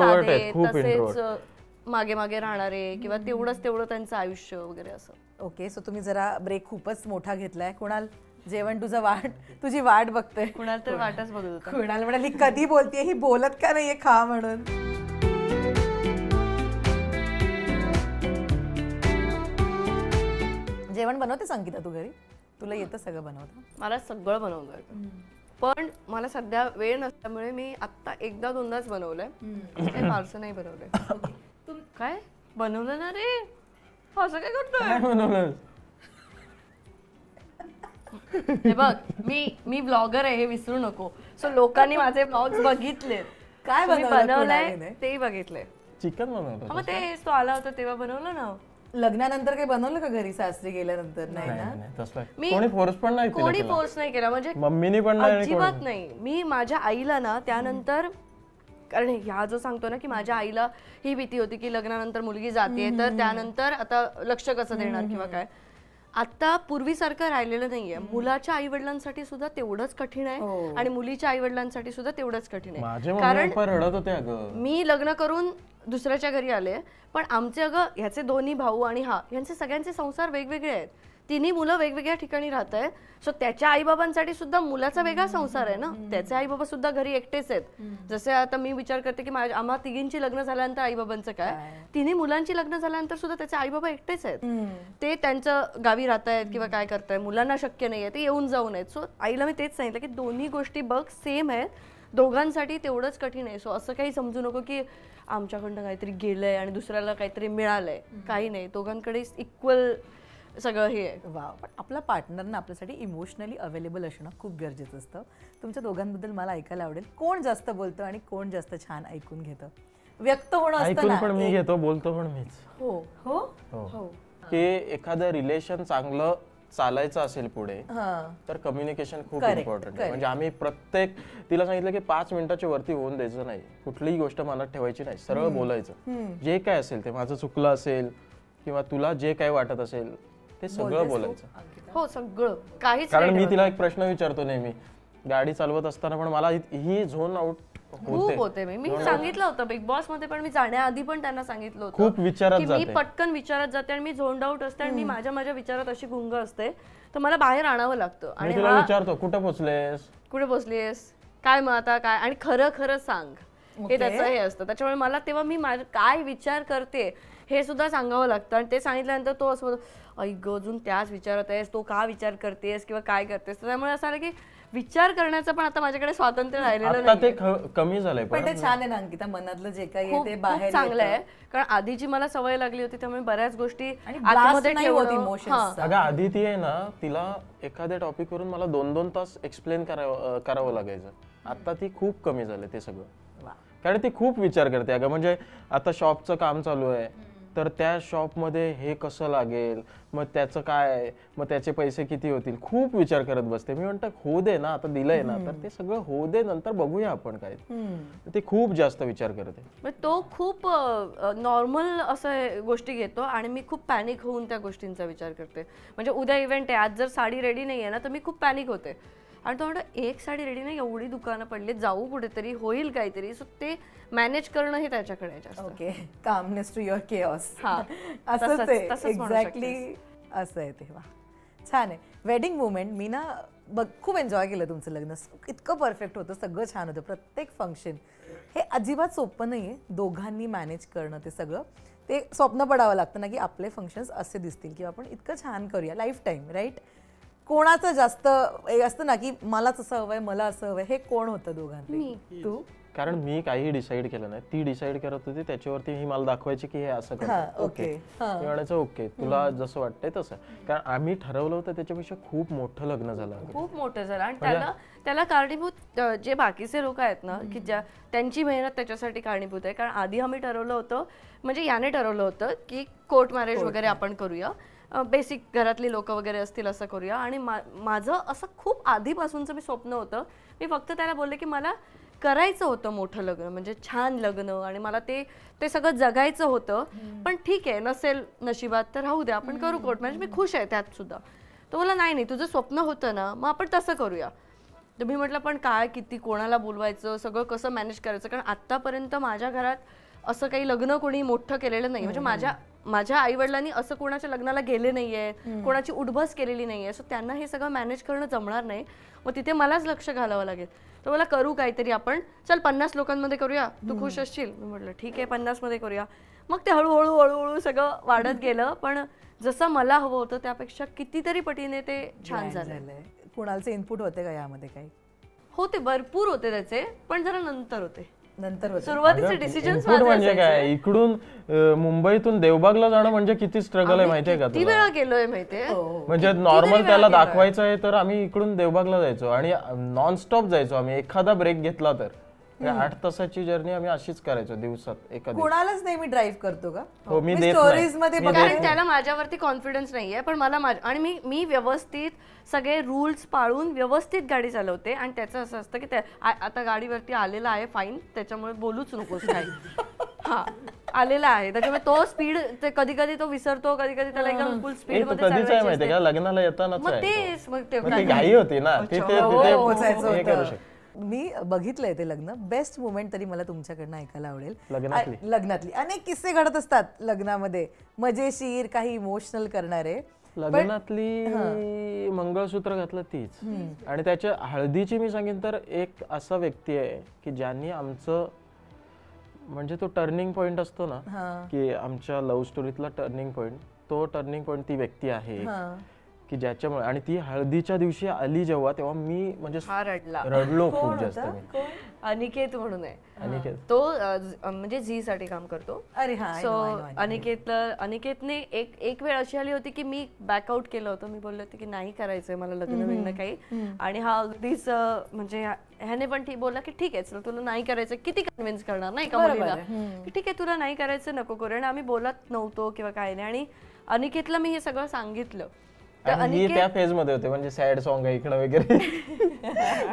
मागे मागे राहणारे किंवा तेवढं त्यांचं आयुष्य वगैरे असं. ओके, सो तुम्ही जरा ब्रेक खूपच मोठा घेतलाय. कुणाल जेवण तुझी वाट बघतोय. कुणाल तर वाटच बघत होता. कुणाल म्हणाली कधी बोलतेय ही, बोलत का नाहीये खा म्हणून. जेवण बनवते संगीता तू घरी? तुला येतं सगळं बनवतं? मला सगळं बनवलं येतं, पण मला सध्या वेळ नसल्यामुळे मी आता 1-2दाच बनवलंय, काही फारसं नाही बनवलंय. काय बनवलं ना रे, असं काय करतोय? हे बघ, मी ब्लॉगर आहे हे विसरू नको. सो लोकांनी माझे ब्लॉग्स बघितले, काय बनवलंय तेही बघितलंय. चिकन बनवलं, मग ते तो आला होता तेव्हा बनवलं ना. लग्नानंतर काही बनवलं का घरी सासरी गेल्यानंतर? नाही ना, कोणी फोर्स नाही केला, म्हणजे मम्मीनी पण अजिबात नाही. मी माझ्या आईला ना त्यानंतर, कारण ह्या जो सांगतो ना की माझ्या आईला ही भीती होती की लग्नानंतर मुलगी जाते तर त्यानंतर आता लक्ष कसं देणार किंवा काय. आता पूर्वीसारखं राहिलेलं नाहीये. मुलाच्या आई वडिलांसाठी सुद्धा तेवढंच कठीण आहे आणि मुलीच्या आई वडिलांसाठी सुद्धा तेवढंच कठीण आहे. कारण मी लग्न करून दुसऱ्याच्या घरी आले, पण आमचे ह्याचे दोन्ही भाऊ आणि यांचे सगळ्यांचे संसार वेगवेगळे आहेत. तिन्ही मुलं वेगवेगळ्या ठिकाणी राहत आहेत. सो त्याच्या आईबाबांसाठी सुद्धा मुलाचा वेगळा संसार आहे ना. त्याचे आईबाबा सुद्धा घरी एकटेच आहेत. जसे आता मी विचार करते की आम्हा तिघींची लग्न झाल्यानंतर आईबाबांचं काय, तिन्ही मुलांची लग्न झाल्यानंतर सुद्धा त्याचे आईबाबा एकटेच आहेत. ते त्यांचं गावी राहतायत किंवा काय करतायत, मुलांना शक्य नाहीये ते येऊन जाऊन आहेत. सो आईला मी तेच सांगितलं की दोन्ही गोष्टी बघ सेम आहेत, दोघांसाठी तेवढंच कठीण आहे. सो असं काही समजू नको की आमच्याकडनं काहीतरी गेलंय आणि दुसऱ्याला काहीतरी मिळालंय, काही नाही. दोघांकडे इक्वल सगळं हे आहे. वा, पण आपला पार्टनरना आपल्यासाठी इमोशनली अवेलेबल असणं खूप गरजेचं असतं. तुमच्या दोघांबद्दल मला ऐकायला आवडेल, कोण जास्त बोलतं आणि कोण जास्त छान ऐकून घेतं? व्यक्त होणं असतं ऐकून ना. पण मी घेतो, बोलतो पण मीच. हो हो हो की एखादं रिलेशन चांगलं चालायचं असेल पुढे हा तर कम्युनिकेशन खूप Correct, इम्पॉर्टंट आहे. म्हणजे आम्ही प्रत्येक तिला सांगितलं की 5 मिनिटाच्या वरती होऊन द्यायचं नाही, कुठलीही गोष्ट मनात ठेवायची नाही, सरळ बोलायचं. जे काय असेल ते, माझं चुकलं असेल किंवा तुला जे काय वाटत असेल ते सगळं बोलायचं. हो सगळं काहीच कारण नाही मी तिला एक प्रश्न विचारतो नेहमी गाडी चालवत असताना, पण मला ही झोन आउट खूप होते. मी सांगितलं होतं बिग बॉस मध्ये पण, मी जाण्याआधी पण त्यांना सांगितलं होतं खूप विचारात की मी जाते. पटकन विचारात जाते आणि मी झोंड आउट असते आणि मी माझ्या विचारात अशी गुंग असते, तर मला बाहेर आणावं लागतं. मी आणि तुला विचारतो कुठं पोचलेस, कुठे बसलीस, काय मग आता काय, आणि खरं खरं सांग, हे त्याचं हे असतं. त्याच्यामुळे मला तेव्हा मी माझं काय विचार करते हे सुद्धा सांगावं लागतं. आणि ते सांगितल्यानंतर तो असं ऐक अजून त्याच विचारात आहेस, तो का विचार करतेस किंवा काय करतेस. त्यामुळे असं आलं की विचार करण्याचं पण आता माझ्याकडे स्वातंत्र्य राहिलेलं आता ते नाही. कमी झालंय. पण ते छान आहे ना अंकिता, मनातलं जे काही आहे खूप ते खूप बाहेर चांगलं येतं. आहे. कारण आधीची मला सवय लागली होती, त्यामुळे बऱ्याच गोष्टी आणि आतमध्ये blast नाही होत ठेवणं. emotions हां. चा. अगं आधी ती आहे ना, तिला एखाद्या टॉपिक वरून मला 2-2 तास एक्सप्लेन करावं लागायचं. आता ती खूप कमी झालं ते सगळं, कारण ती खूप विचार करते. अगं म्हणजे आता शॉपचं काम चालू आहे, तर त्या शॉपमध्ये हे कसं लागेल, मग त्याचं काय, मग त्याचे पैसे किती होतील, खूप विचार करत बसते. मी म्हणतो होऊ दे ना, आता दिलंय ना, तर ते सगळं होऊ दे, नंतर बघूया आपण काय. ते खूप जास्त विचार करते. मग तो खूप नॉर्मल असं गोष्टी घेतो आणि मी खूप पॅनिक होऊन त्या गोष्टींचा विचार करते. म्हणजे उद्या इव्हेंट आहे, आज जर साडी रेडी नाही आहे ना, तर मी खूप पॅनिक होते. आणि तो म्हणतो एक साडी रेडी नाही, एवढी दुकानं पडली, जाऊ कुठेतरी, होईल काहीतरी. सो ते मॅनेज करणं हे त्याच्याकडे आहे जास्त. Okay, calmness to your chaos. हा, असंच आहे तसंच म्हणू एक्झॅक्टली, असं आहे तेव्हा. छान आहे. वेडिंग मुवमेंट मी ना खूप एन्जॉय केलं तुमचं लग्न. इतकं परफेक्ट होतं, सगळं छान होतं, प्रत्येक फंक्शन. हे अजिबात सोपं नाही आहे दोघांनी मॅनेज करणं. ते सगळं ते स्वप्न पडावं लागतं ना की आपले फंक्शन्स असे दिसतील किंवा आपण इतकं छान करूया लाईफ टाईम, राईट. कोणाचं जास्त असतं ना की मलाच असं हवंय, मला असं हवंय, हे कोण होतं दोघांपैकी? तू? कारण मी काही डिसाईड केलं नाही, ती डिसाईड करत होती, त्याच्यावरती ही मला दाखवायची की हे असं करतो. ओके, मी म्हणायचं ओके तुला जसं वाटतंय तसं. कारण आम्ही ठरवलं होतं त्याच्यापेक्षा खूप मोठं लग्न झालं, खूप मोठं झालं. आणि त्याला कारणीभूत जे बाकीचे लोक आहेत ना, की त्यांची मेहनत त्याच्यासाठी कारणीभूत आहे. कारण आधी आम्ही ठरवलं होतं, म्हणजे याने ठरवलं होतं की कोर्ट मॅरेज वगैरे आपण करूया, बेसिक घरातली लोक वगैरे असतील असं करूया. आणि माझं असं खूप आधीपासूनचं मी स्वप्न होतं. मी फक्त त्याला बोलले की मला करायचं होतं मोठं लग्न, म्हणजे छान लग्न, आणि मला ते सगळं जगायचं होतं. पण ठीक आहे, नसेल नशिबात तर राहू द्या, आपण करू कोर्ट मॅरेज, मी खुश आहे त्यात सुद्धा. तो बोला नाही तुझं स्वप्न होतं ना, मग आपण तसं करूया. तर मी म्हटलं पण काय, किती, कोणाला बोलवायचं, सगळं कसं मॅनेज करायचं. कारण आत्तापर्यंत माझ्या घरात असं काही लग्न कोणी मोठं केलेलं नाही. म्हणजे माझ्या आई वडिलांनी असं कोणाच्या लग्नाला गेले नाहीये, कोणाची उठबस केलेली नाहीये. सो त्यांना हे सगळं मॅनेज करणं जमणार नाही. मग तिथे मलाच लक्ष घालावं लागेल. तर मला करू काहीतरी आपण, चल 50 लोकांमध्ये करूया, तू खुश असशील. मी म्हटलं ठीक आहे 50 मध्ये करूया. मग ते हळूहळू सगळं वाढत गेलं. पण जसं मला हवं होतं त्यापेक्षा कितीतरी पटीने ते छान झालं. कुणालचे इनपुट होते का यामध्ये काही? होते, भरपूर होते त्याचे, पण जरा नंतर होते. नंतर सुरुवातीचे डिसिजन्स म्हणजे काय, इकडून मुंबईतून देवबागला जाणं म्हणजे किती स्ट्रगल आहे माहितीये का किती वेळा गेलोय माहितीये. म्हणजे नॉर्मल त्याला दाखवायचं आहे तर आम्ही इकडून देवबागला जायचो आणि नॉनस्टॉप जायचो आम्ही. एखादा ब्रेक घेतला तर 8 तासाची जर्नी आम्ही अशीच करायचो दिवसात एका दिवसात. कोणालाच नाही मी ड्राईव्ह करतो का? हो, मी देत स्टोरीज मध्ये नाही. कारण त्याला माझ्यावरती कॉन्फिडन्स नाहीये, पण मला आणि मी व्यवस्थित सगळे रूल्स पाळून व्यवस्थित गाडी चालवते. आणि त्याचं असं असतं की आता गाडीवरती आलेला आहे फाईन, त्याच्यामुळे बोलूच नकोस काही. हा आलेला आहे, त्याच्यामुळे तो स्पीड कधी कधी तो विसरतो, कधी कधी त्याला एकदम फुल स्पीड मध्ये कधीच आहे माहितीये का, लग्नाला येतानाच मग तेच मग ते ती घाई होती ना, तिथे हे करू शकतो. मी बघितलंय ते लग्न. बेस्ट मुमेंट तरी मला तुमच्याकडनं ऐकायला आवडेल. लग्नातली अनेक किस्से घडत असतात लग्नामध्ये, मजेशीर, काही इमोशनल करणारे. लग्नातली मंगळसूत्र घातलं तीच. आणि त्याच्या हळदीची मी सांगेन तर एक असा व्यक्ती आहे की ज्यांनी आमचं, म्हणजे तो टर्निंग पॉइंट असतो ना की आमच्या लव्ह स्टोरीतला टर्निंग पॉइंट, तो टर्निंग पॉइंट ती व्यक्ती आहे की ज्याच्यामुळे, आणि ती हळदीच्या दिवशी आली जेव्हा, तेव्हा मी म्हणजे हा रडला. रडलो खूप कोण जास्त होता? मी. कोण? अनिकेत म्हणून आहे, अनिकेत. तो म्हणजे झी साठी काम करतो. अरे हा, I so know, I know. अनिकेतने एक वेळ अशी आली होती की मी बॅकआउट केलं होतं. मी बोलले होते की नाही करायचंय मला लग्न बिग्न काही, आणि हा अगदीच म्हणजे ह्याने पण बोलला की ठीक आहे चल तुला नाही करायचं, किती कन्व्हिन्स करणार नाही का मुलीला, की ठीक आहे तुला नाही करायचं नको करू. आणि आम्ही बोलत नव्हतो किंवा काय नाही, आणि अनिकेतला मी हे सगळं सांगितलं. आणि मी त्या फेज मध्ये होते, म्हणजे सॅड सॉन्ग ऐकणं वगैरे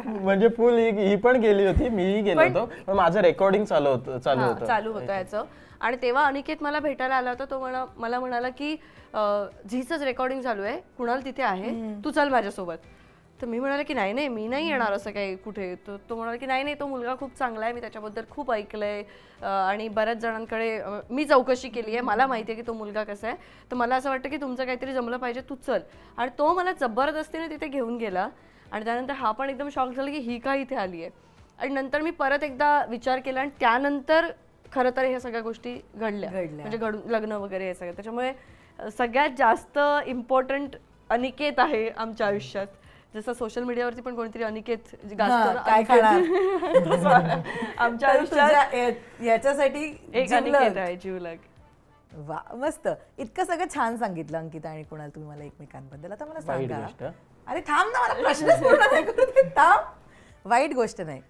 म्हणजे फुल ही पण गेली होती, मीही गेलो होतो, पण माझं रेकॉर्डिंग चालू होतं याचं. आणि तेव्हा अनिकेत मला भेटायला आला होता. तो मला म्हणाला की झीचंच रेकॉर्डिंग चालू आहे, कुणाल तिथे आहे, तू चल माझ्यासोबत. तर मी म्हणाले की नाही नाही मी नाही येणार असं काही कुठे. तो म्हणाला की नाही नाही तो मुलगा खूप चांगला आहे, मी त्याच्याबद्दल खूप ऐकलंय आणि बऱ्याच जणांकडे मी चौकशी केली आहे, मला माहिती आहे की तो मुलगा कसा आहे, तर मला असं वाटतं की तुमचं काहीतरी जमलं पाहिजे, तू चल. आणि तो मला जबरदस्तीने तिथे घेऊन गेला. आणि त्यानंतर हा पण एकदम शॉक झाला की ही का इथे आली आहे. आणि नंतर मी परत एकदा विचार केला, आणि त्यानंतर खरं तर ह्या सगळ्या गोष्टी घडल्या, म्हणजे लग्न वगैरे हे सगळं. त्याच्यामुळे सगळ्यात जास्त इम्पॉर्टंट अनिकेत आहे आमच्या आयुष्यात. जसं सोशल मीडियावरती पण कोणतरी अनिकेत काय खाणार आमच्या आयुष्यात याच्यासाठी एक अनिकेत आहे जीवलग. वा, मस्त. इतकं सगळं छान सांगितलं अंकिता आणि कुणाल तुम्ही मला एकमेकांबद्दल. आता मला सांगा, अरे थांब ना, मला प्रश्नच पूर्ण नाही करू दे, थांब. वाईट गोष्ट नाही,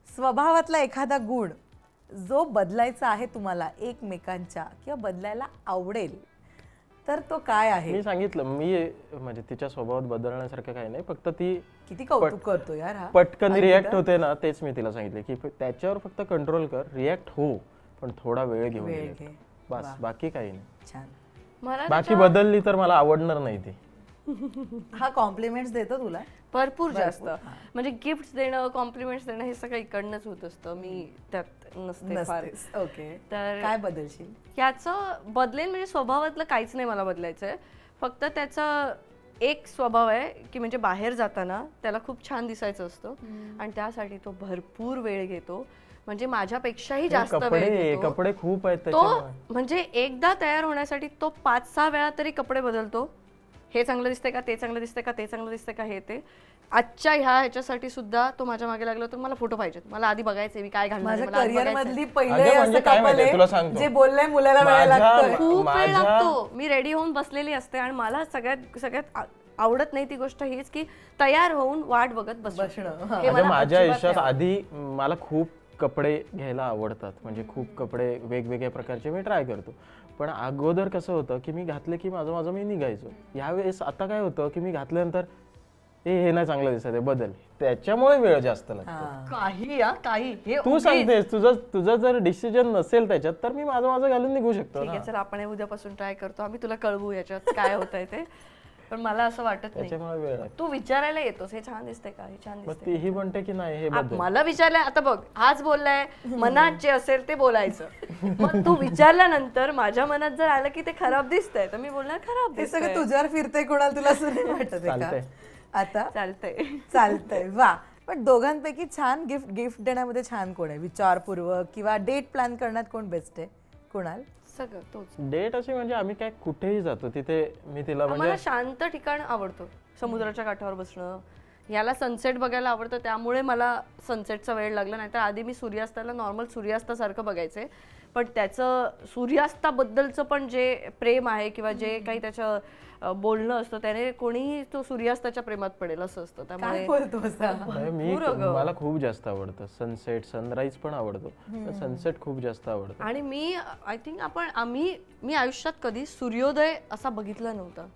स्वभावातला एखादा गुण जो बदलायचा आहे तुम्हाला एकमेकांच्या, किंवा बदलायला आवडेल, तर तो काय आहे? मी सांगितलं, मी म्हणजे तिच्या स्वभावात बदलण्यासारखं काही नाही, फक्त ती किती कौतुक करतो यार हा. पटकन रिॲक्ट होते ना, तेच मी तिला सांगितले की त्याच्यावर फक्त कंट्रोल कर, रिॲक्ट हो पण थोडा वेळ घेऊन ये, बस, बाकी काही नाही. छान. बाकी बदलली तर मला आवडणार नाही ती. हा कॉम्प्लिमेंट्स देतो तुला भरपूर जास्त, म्हणजे गिफ्ट देणं, कॉम्प्लिमेंट्स देणं हे सगळं इकडनंच होत असतं, मी त्यात नसते फार. ओके, तर काय बदलशील? याचं बदलेन म्हणजे स्वभावातलं काहीच नाही मला बदलायचंय, फक्त त्याचा एक स्वभाव आहे की म्हणजे बाहेर जाताना त्याला खूप छान दिसायचं असतं, आणि त्यासाठी तो भरपूर वेळ घेतो, म्हणजे माझ्यापेक्षाही जास्त वेळ घेतो. कपडे खूप आहेत तो म्हणजे एकदा तयार होण्यासाठी तो 5-6 वेळा तरी कपडे बदलतो. हे चांगलं दिसतंय का, ते चांगलं दिसतंय का, ते चांगलं दिसतंय का, हे ते. आजच्या ह्याच्यासाठी सुद्धा तो माझ्या मागे लागला, तर मला फोटो पाहिजेत, मला आधी बघायचे मी काय घालणार. माझ्या करिअर मधली पहिले जे बोललंय मुलाला वेळ लागतो, खूप वेळ लागतो. मी रेडी होऊन बसलेली असते, आणि मला सगळ्यात आवडत नाही ती गोष्ट हीच की तयार होऊन वाट बघत बसणं. माझ्या आयुष्यात आधी मला खूप कपडे घ्यायला आवडतात, म्हणजे खूप कपडे वेगवेगळ्या प्रकारचे मी ट्राय करतो, पण अगोदर कसं होतं की मी घातले की माझं मी निघायचो. यावेळेस आता काय होतं की मी घातल्यानंतर हे नाही चांगलं दिसत, बदल, त्याच्यामुळे वेळ जास्त लागतो. काही तू सांगतेस, तुझं जर डिसिजन नसेल त्याच्यात, तर मी माझं घालून निघू शकतो. ठीक आहे, चल आपण उद्यापासून ट्राय करतो, आम्ही तुला कळवू याच्यात काय होतंय ते. पण मला असं वाटत नाही, तू विचारायला येतोस हे छान दिसतंय का, हे छान दिसतंय, ही म्हणते की नाही हे बदल. मला विचारलंय, आता बघ हाच बोललाय, मनात जे असेल ते बोलायचं. मग तू विचारल्यानंतर माझ्या मनात जर आलं की ते खराब दिसतंय, तर मी बोलणार खराब दिसतंय. सगळं तुझ्यावर फिरतंय, कोणाला तुला असं नाही वाटत का? आता चालतंय. वा, पण दोघांपैकी छान गिफ्ट देण्यामध्ये छान कोण आहे? विचारपूर्वक किंवा डेट प्लॅन करण्यात कोण बेस्ट आहे? कोणाल? सगळं तोच. डेट अशी म्हणजे आम्ही काय कुठेही जातो तिथे मी तिला मला शांत ठिकाण आवडतं, समुद्राच्या काठावर बसणं. याला सनसेट बघायला आवडतं, त्यामुळे मला सनसेटचा वेळ लागला, नाहीतर आधी मी सूर्यास्ताला नॉर्मल सूर्यास्तासारखं बघायचे. पण त्याचं सूर्यास्ताबद्दलचं पण जे प्रेम आहे किंवा जे काही त्याचं बोलणं असतं, त्याने कोणीही तो सूर्यास्ताच्या प्रेमात पडेल असं असतं. त्यामुळे मला खूप जास्त आवडतं सनसेट, सनराईज पण आवडतो, सनसेट खूप जास्त आवडतं. आणि मी आय थिंक मी आयुष्यात कधी सूर्योदय असा बघितला नव्हता.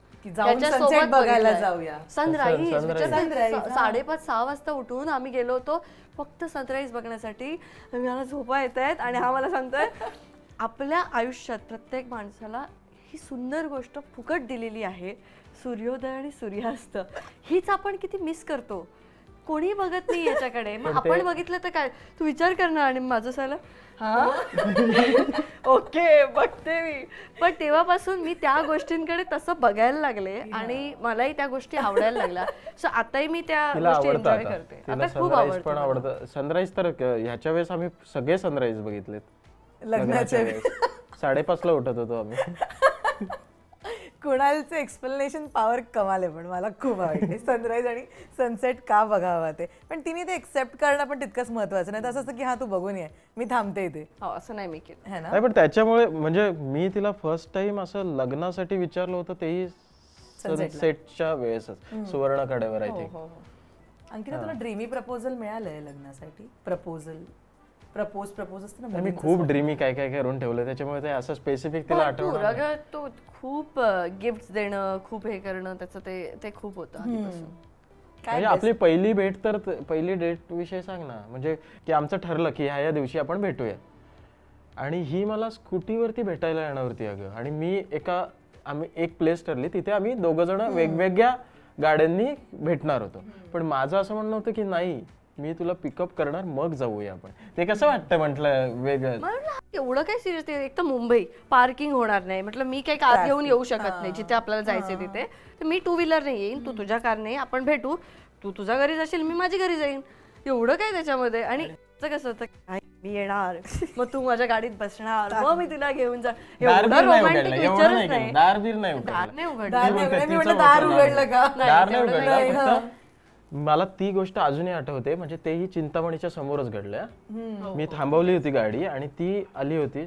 सनराईज 5:30-6 वाजता उठून आम्ही गेलो होतो फक्त सनराईज बघण्यासाठी. मला झोपा येत आहेत, आणि हा मला सांगतोय आपल्या आयुष्यात प्रत्येक माणसाला ही सुंदर गोष्ट फुकट दिलेली आहे, सूर्योदय आणि सूर्यास्त. हीच आपण किती मिस करतो, कोणी बघत नाही याच्याकडे. मग आपण बघितलं तर काय, तू विचार करणार. आणि माझं झालं ओके बघते मी. पण तेव्हापासून मी त्या गोष्टींकडे तसं बघायला लागले, आणि मलाही त्या गोष्टी आवडायला लागल्या. सो आताही मी त्या गोष्टी एन्जॉय करते. आता खूप आवडतं सनराईज. तर ह्याच्या वेळेस आम्ही सगळे सनराईज बघितलेत. लग्नाच्या वेळेस 5:30ला उठत होतो आम्ही. कुणालचं एक्सप्लेनेशन पॉवर कमाल आहे, पण मला खूप आवडते सनराईज आणि सनसेट का बघावा ते. पण तिने ते एक्सेप्ट करणं पण तितकंच महत्वाचं. नाही तर असं असतं की हा तू बघून ये, मी थांबते इथे, हो असं नाही मी केलं. है ना. नाही पण त्याच्यामुळे म्हणजे मी तिला फर्स्ट टाइम असं लग्नासाठी विचारलं होतं, तेही सनसेटच्या वेळेसच, सुवर्ण कडेवर आय थिंक. अंकिता तुला ड्रीमी प्रपोजल मिळालंय लग्नासाठी? प्रपोज असतं ना. मी खूप ड्रीमी काय काय करून ठेवलं, त्याच्यामुळे ते असं स्पेसिफिक तिला आठवण. अगं तो खूप गिफ्ट देणं, खूप हे करणं, त्याचं ते खूप होतं आधीपासून. म्हणजे आपली पहिली भेट तर पहिली डेट विषय सांग ना. म्हणजे की आमचं ठरलं की ह्या दिवशी आपण भेटूया, आणि ही मला स्कूटीवरती भेटायला येणार होती अगं. आणि आम्ही एक प्लेस ठरली, तिथे आम्ही दोघं जण वेगवेगळ्या गाड्यांनी भेटणार होतो. पण माझं असं म्हणणं होतं की नाही, मी तुला पिकअप करणार, मग जाऊया आपण. ते कसं वाटतं म्हटलं वेगळं. एवढं काय सिरियस. एक तर मुंबई, पार्किंग होणार नाही, म्हटलं मी काही कार घेऊन येऊ शकत नाही जिथे आपल्याला जायचंय तिथे, तर मी टू व्हीलरने येईन, तू तुझ्या कारने, आपण भेटू, तू तुझ्या घरी जाशील, मी माझी घरी जाईन, एवढं काय त्याच्यामध्ये. आणि कसं होतं, मी येणार, मग तू माझ्या गाडीत बसणार, मग मी तुला घेऊन जा. एवढं रोमॅन्टिक विचारच नाही. दार बीर नाही उघडलं. मला ती गोष्ट अजूनही आठवते. म्हणजे तेही चिंतामणीच्या समोरच घडलं. मी थांबवली होती गाडी आणि ती आली होती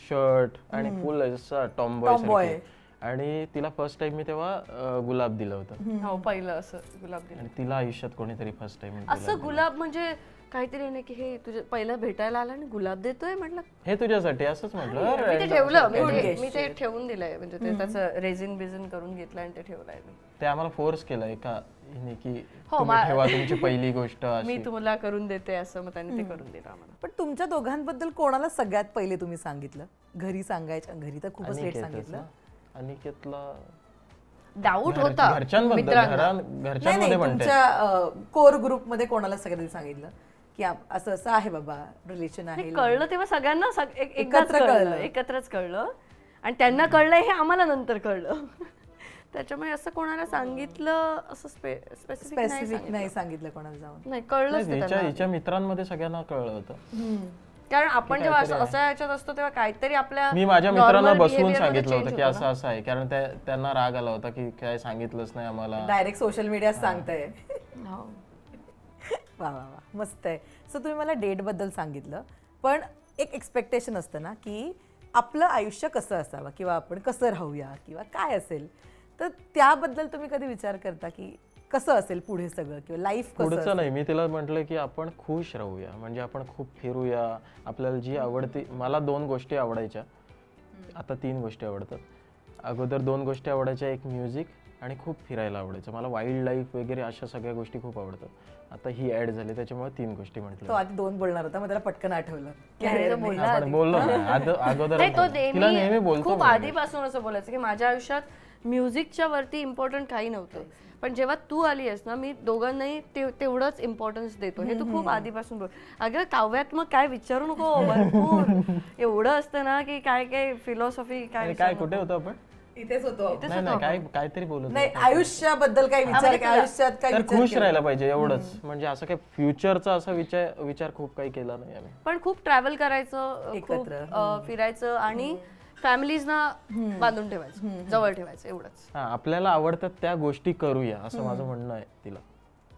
शर्ट आणि फुल असा टॉमबॉय, आणि तिला फर्स्ट टाइम मी तेव्हा गुलाब दिलं होतं. पहिलं असं गुलाब दिलं. आणि तिला आयुष्यात कोणीतरी फर्स्ट टाइम असं गुलाब म्हणजे काहीतरी नाही की हे तुझ्या पहिलं भेटायला आला आणि गुलाब देतोय, म्हटलं हे तुझ्यासाठी असंच म्हटलं. मी ते ठेवलं, मी ते ठेवून दिलंय, म्हणजे ते त्याचं रेझिन बिझिन करून घेतलं आणि ते ठेवलंय मी. ते आम्हाला फोर्स केलंय का की ठेवा तुमची पहिली गोष्ट, मी तुला करून देते असं, मग त्यांनी ते करून दिलं आम्हाला. पण तुमच्या दोघांबद्दल कोणाला सगळ्यात पहिले तुम्ही सांगितलं? घरी सांगायच्या, घरी तर खूपच लेट सांगितलं. अनिकेतला डाऊट होता घरच्यांमध्ये. तुमच्या कोर ग्रुप मध्ये कोणाला सगळ्यांनी सांगितलं की असं असं आहे बाबा, रिलेशन आहे? कळलं तेव्हा सगळ्यांना एकत्रच कळलं, आणि त्यांना कळलंय हे आम्हाला नंतर कळलं. त्याच्यामुळे असं कोणाला सांगितलं असं स्पेसिफिक नाही सांगितलं कोणाला जाऊन. नाही, कळलं हिच्या मित्रांमध्ये सगळ्यांना कळलं होतं. कारण आपण जेव्हा असं याच्यात असतो तेव्हा काहीतरी आपल्या, मी माझ्या मित्रांना बसवून सांगितलं होतं की असं असं आहे, कारण त्यांना राग आला होता की काय सांगितलंच नाही आम्हाला. डायरेक्ट सोशल मीडियात सांगताय. वा वा वा, मस्त आहे. सो तुम्ही मला डेट बद्दल सांगितलं, पण एक एक्सपेक्टेशन असतं ना की आपलं आयुष्य कसं असावं, किंवा आपण कसं राहूया, किंवा काय असेल, तर त्याबद्दल तुम्ही कधी विचार करता की कसं असेल पुढे सगळं, किंवा लाईफ पुढचं? नाही, मी तिला म्हटलं की आपण खुश राहूया, म्हणजे आपण खूप फिरूया, आपल्याला जी आवडती. मला 2 गोष्टी आवडायच्या, आता 3 गोष्टी आवडतात. अगोदर 2 गोष्टी आवडायच्या, एक म्युझिक आणि खूप फिरायला आवडायचं मला. वाईल्ड लाईफ वगैरे अशा सगळ्या गोष्टी खूप आवडतात. आता ही ऍड झाली त्याच्यामुळे 3 गोष्टी म्हटलं. तो आधी 2 बोलणार होता, मग त्याला पटकन आठवलं. आपण बोललो अगोदर. तिला नेहमी बोलतो, खूप आधीपासून असं बोलायचं की माझ्या आयुष्यात म्युझिकच्या वरती इम्पॉर्टंट काही नव्हतं, पण जेव्हा तू आली आहेस ना, मी दोघांनाही तेवढंच इम्पॉर्टन्स देतो. हे तू खूप आधीपासून बोल. अगं काव्यात्मक काय विचारू नको, भरपूर एवढं असतं ना की काय काय फिलॉसॉफी काय कुठे होतो आपण? इथेच होतो. काहीतरी बोलत नाही, आयुष्याबद्दल काही विचार, आयुष्यात काय खुश राहायला पाहिजे एवढंच. म्हणजे असं काही फ्युचरचा असा विचार खूप काही केला नाही आम्ही. पण खूप ट्रॅव्हल करायचं, एकत्र फिरायचं, आणि फॅमिलीजना बांधून ठेवायचं, जवळ ठेवायचं, एवढंच. आपल्याला आवडतात त्या गोष्टी करूया, असं माझं म्हणणं आहे तिला.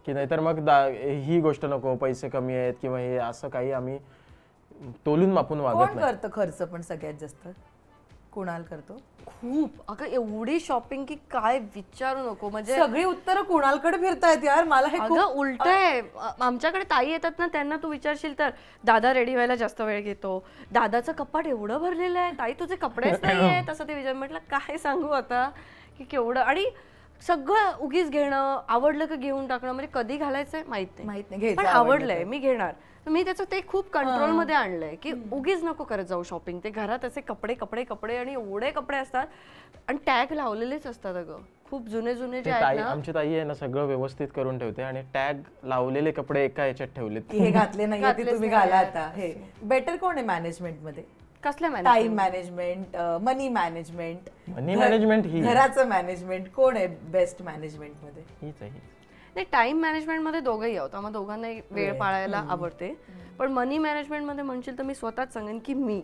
की नाहीतर मग ही गोष्ट नको, पैसे कमी आहेत किंवा हे असं काही आम्ही तोलून मापून वागत नाही. करतं खर्च पण सगळ्यात जास्त? कुणाल करतो खूप. अगं एवढी शॉपिंग की काय विचारू नको. म्हणजे सगळी उत्तरं कुणालकडे फिरतायत यार. मला हे अगं उलट आहे. आमच्याकडे ताई येतात ना, त्यांना तू विचारशील तर दादा रेडी व्हायला जास्त वेळ घेतो, दादाचं कपाट एवढं भरलेलं आहे, ताई तुझे कपडेच नाही आहेत, तसं ते विचार. म्हटलं काय सांगू आता की केवढं. आणि सगळं उगीच घेणं, आवडलं का घेऊन टाकणं, म्हणजे कधी घालायचंय माहित नाही, पण आवडलंय मी घेणार. मी त्याचं ते खूप कंट्रोल मध्ये आणलंय की उगीच नको करत जाऊ शॉपिंग. ते घरात असे कपडे कपडे कपडे आणि एवढे कपडे असतात, आणि टॅग लावलेलेच असतात. अगं खूप जुने जुने जे आहेत ना, आमची ताई आहे ना, सगळं व्यवस्थित करून ठेवते, आणि टॅग लावलेले कपडे एका याच्यात ठेवलेत. हे घातले नाही ते तुम्ही घाला आता. हे बेटर कोण आहे मॅनेजमेंट मध्ये? कसल्या टाइम मॅनेजमेंट, मनी मॅनेजमेंट, ही घराचं मॅनेजमेंट, कोण आहे बेस्ट मॅनेजमेंट मध्ये? हीच आहे. नाही, टाइम मॅनेजमेंट मध्ये दोघंही आहोत, आम्हाला दोघांना वेळ पाळायला आवडते. पण मनी मॅनेजमेंट मध्ये म्हणशील तर मी स्वतःच सांगेन की मी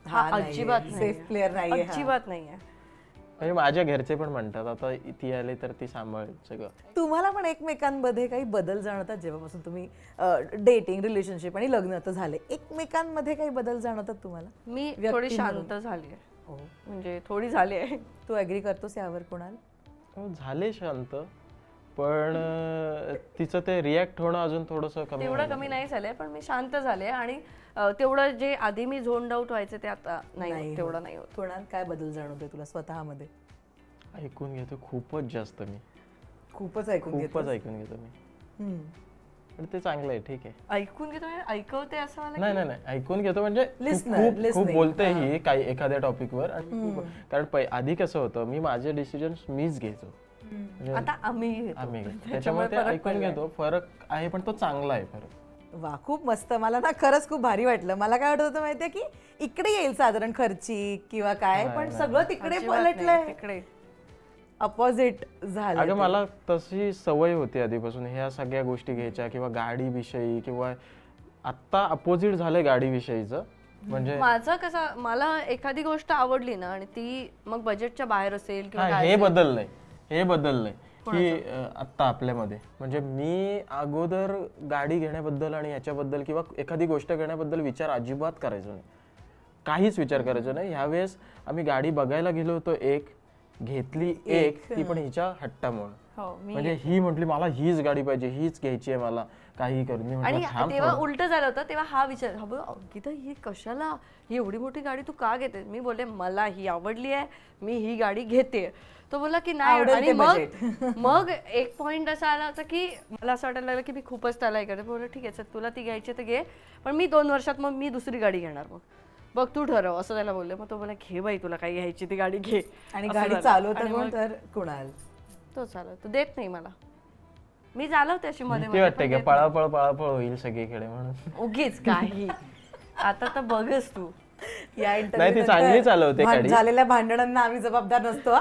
अजिबात सेफ प्लेअर नाहीये, अजिबात नाहीये. म्हणजे माझ्या घरचे पण म्हणतात आता ती आली तर ती सांभाळेल सगळं. तुम्हाला पण एकमेकांमध्ये काही बदल जाणवतात जेव्हापासून तुम्ही डेटिंग रिलेशनशिप आणि लग्न तर झाले, एकमेकांमध्ये काही बदल जाणवतात तुम्हाला? मी थोडी शांत झाली आहे, हो. म्हणजे थोडी झाली आहे. तू ऍग्री करतोस यावर कुणाल? हो, झाले शांत, पण तिचं ते रिॲक्ट होणं अजून थोडंसं कमी तेवढं कमी नाही झालंय, पण मी शांत झाले आणि तेवढं जे आधी मी झोन आउट व्हायचे ते आता नाही होत, तेवढं नाही होत. कुणाल काय बदल जाणवतोय तुला स्वतःमध्ये? ऐकून घेतो खूपच जास्त मी, खूपच ऐकून घेतो. खूपच ऐकून घेतो मी. पण ते चांगलं आहे, ठीक आहे. ऐकून घेतो म्हणजे ऐकवते असं मला नाही नाही नाही, ऐकून घेतो म्हणजे Listener, खूप बोलते ही काही एखाद्या टॉपिकवर. कारण आधी कसं होतं, मी माझे डिसिजन्स मीच घ्यायचो, आता आम्ही घेतो. आम्ही घेतो. त्याच्यामुळे ते ऐकून घेतो, फरक आहे पण तो चांगला आहे फरक. वा, खूप मस्त. मला ना खरंच खूप भारी वाटलं. मला काय वाटत होतं माहितीये की इकडे येईल साधारण खर्ची किंवा काय, पण सगळं तिकडे अजिबात नाही, पलटलंय, तिकडे अपोजिट झालं. अगं मला तशी सवय होती आधीपासून ह्या सगळ्या गोष्टी घ्यायच्या, किंवा गाडी विषयी, किंवा आता अपोजिट झालंय गाडी विषयीचं. म्हणजे माझं कसं, मला एखादी गोष्ट आवडली ना आणि ती मग बजेटच्या बाहेर असेल किंवा हे बदललंय की आत्ता आपल्यामध्ये, म्हणजे मी अगोदर गाडी घेण्याबद्दल आणि याच्याबद्दल किंवा एखादी गोष्ट घेण्याबद्दल विचार अजिबात करायचो नाही, काहीच विचार करायचो नाही. ह्यावेळेस आम्ही गाडी बघायला गेलो होतो, एक घेतली, एक ती पण हिच्या हट्टामुळे. म्हणजे ही म्हटली मला हीच गाडी पाहिजे, हीच घ्यायची आहे मला, काही करून. आणि तेव्हा उलट झालं होतं, तेव्हा हा विचार, अंकिता ही कशाला, ही एवढी मोठी गाडी तू का घेते? मी बोलले मला ही आवडली आहे, मी ही गाडी घेते. तो बोला की नाही. आणि मग एक पॉइंट असा आला होता की मला असं वाटायला लागलं की मी खूपच त्याला हे करते. बोललं ठीक आहे, तुला ती घ्यायची तर घे, पण मी 2 वर्षात मग मी दुसरी गाडी घेणार, मग बघ तू ठरव, असं त्याला बोलले. मग तो बोला घे बाई, तुला काही घ्यायची ती गाडी घे. आणि गाडी चालवतं कोण तर कुणाल, तो चालव, तो देत नाही मला, मी चालवते अशी मध्ये मध्ये. वाटते का पळापळ होईल सगळीकडे म्हणून उगीच काही. आता तर बघच तू, या नाही ती चांगली चालवते गाडी, झालेल्या भांडणांना आम्ही जबाबदार नसतो.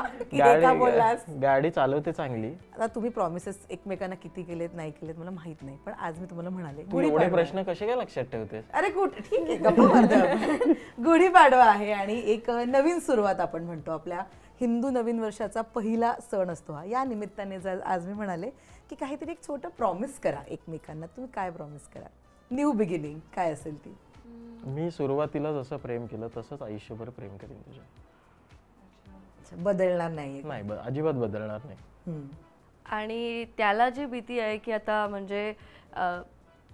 गाडी चालवते चांगली. आता तुम्ही प्रॉमिसेस एकमेकांना किती केलेत नाही केलेत मला माहित नाही, पण आज मी तुम्हाला म्हणाले तू एवढे प्रश्न कसे काय लक्षात ठेवते? अरे ठीक आहे, गप्पा मारतोय. गुढीपाडवा आहे आणि एक नवीन सुरुवात आपण म्हणतो, आपल्या हिंदू नवीन वर्षाचा पहिला सण असतो हा. या निमित्ताने आज मी म्हणाले की काहीतरी एक छोटं प्रॉमिस करा एकमेकांना. तुम्ही काय प्रॉमिस करा? न्यू बिगिनिंग काय असेल ती? मी सुरुवातीला जसं प्रेम केलं तसंच आयुष्यभर प्रेम करीन तुझ्या. बदलणार नाही? नाही, अजिबात बदलणार नाही. आणि त्याला जी भीती आहे की आता म्हणजे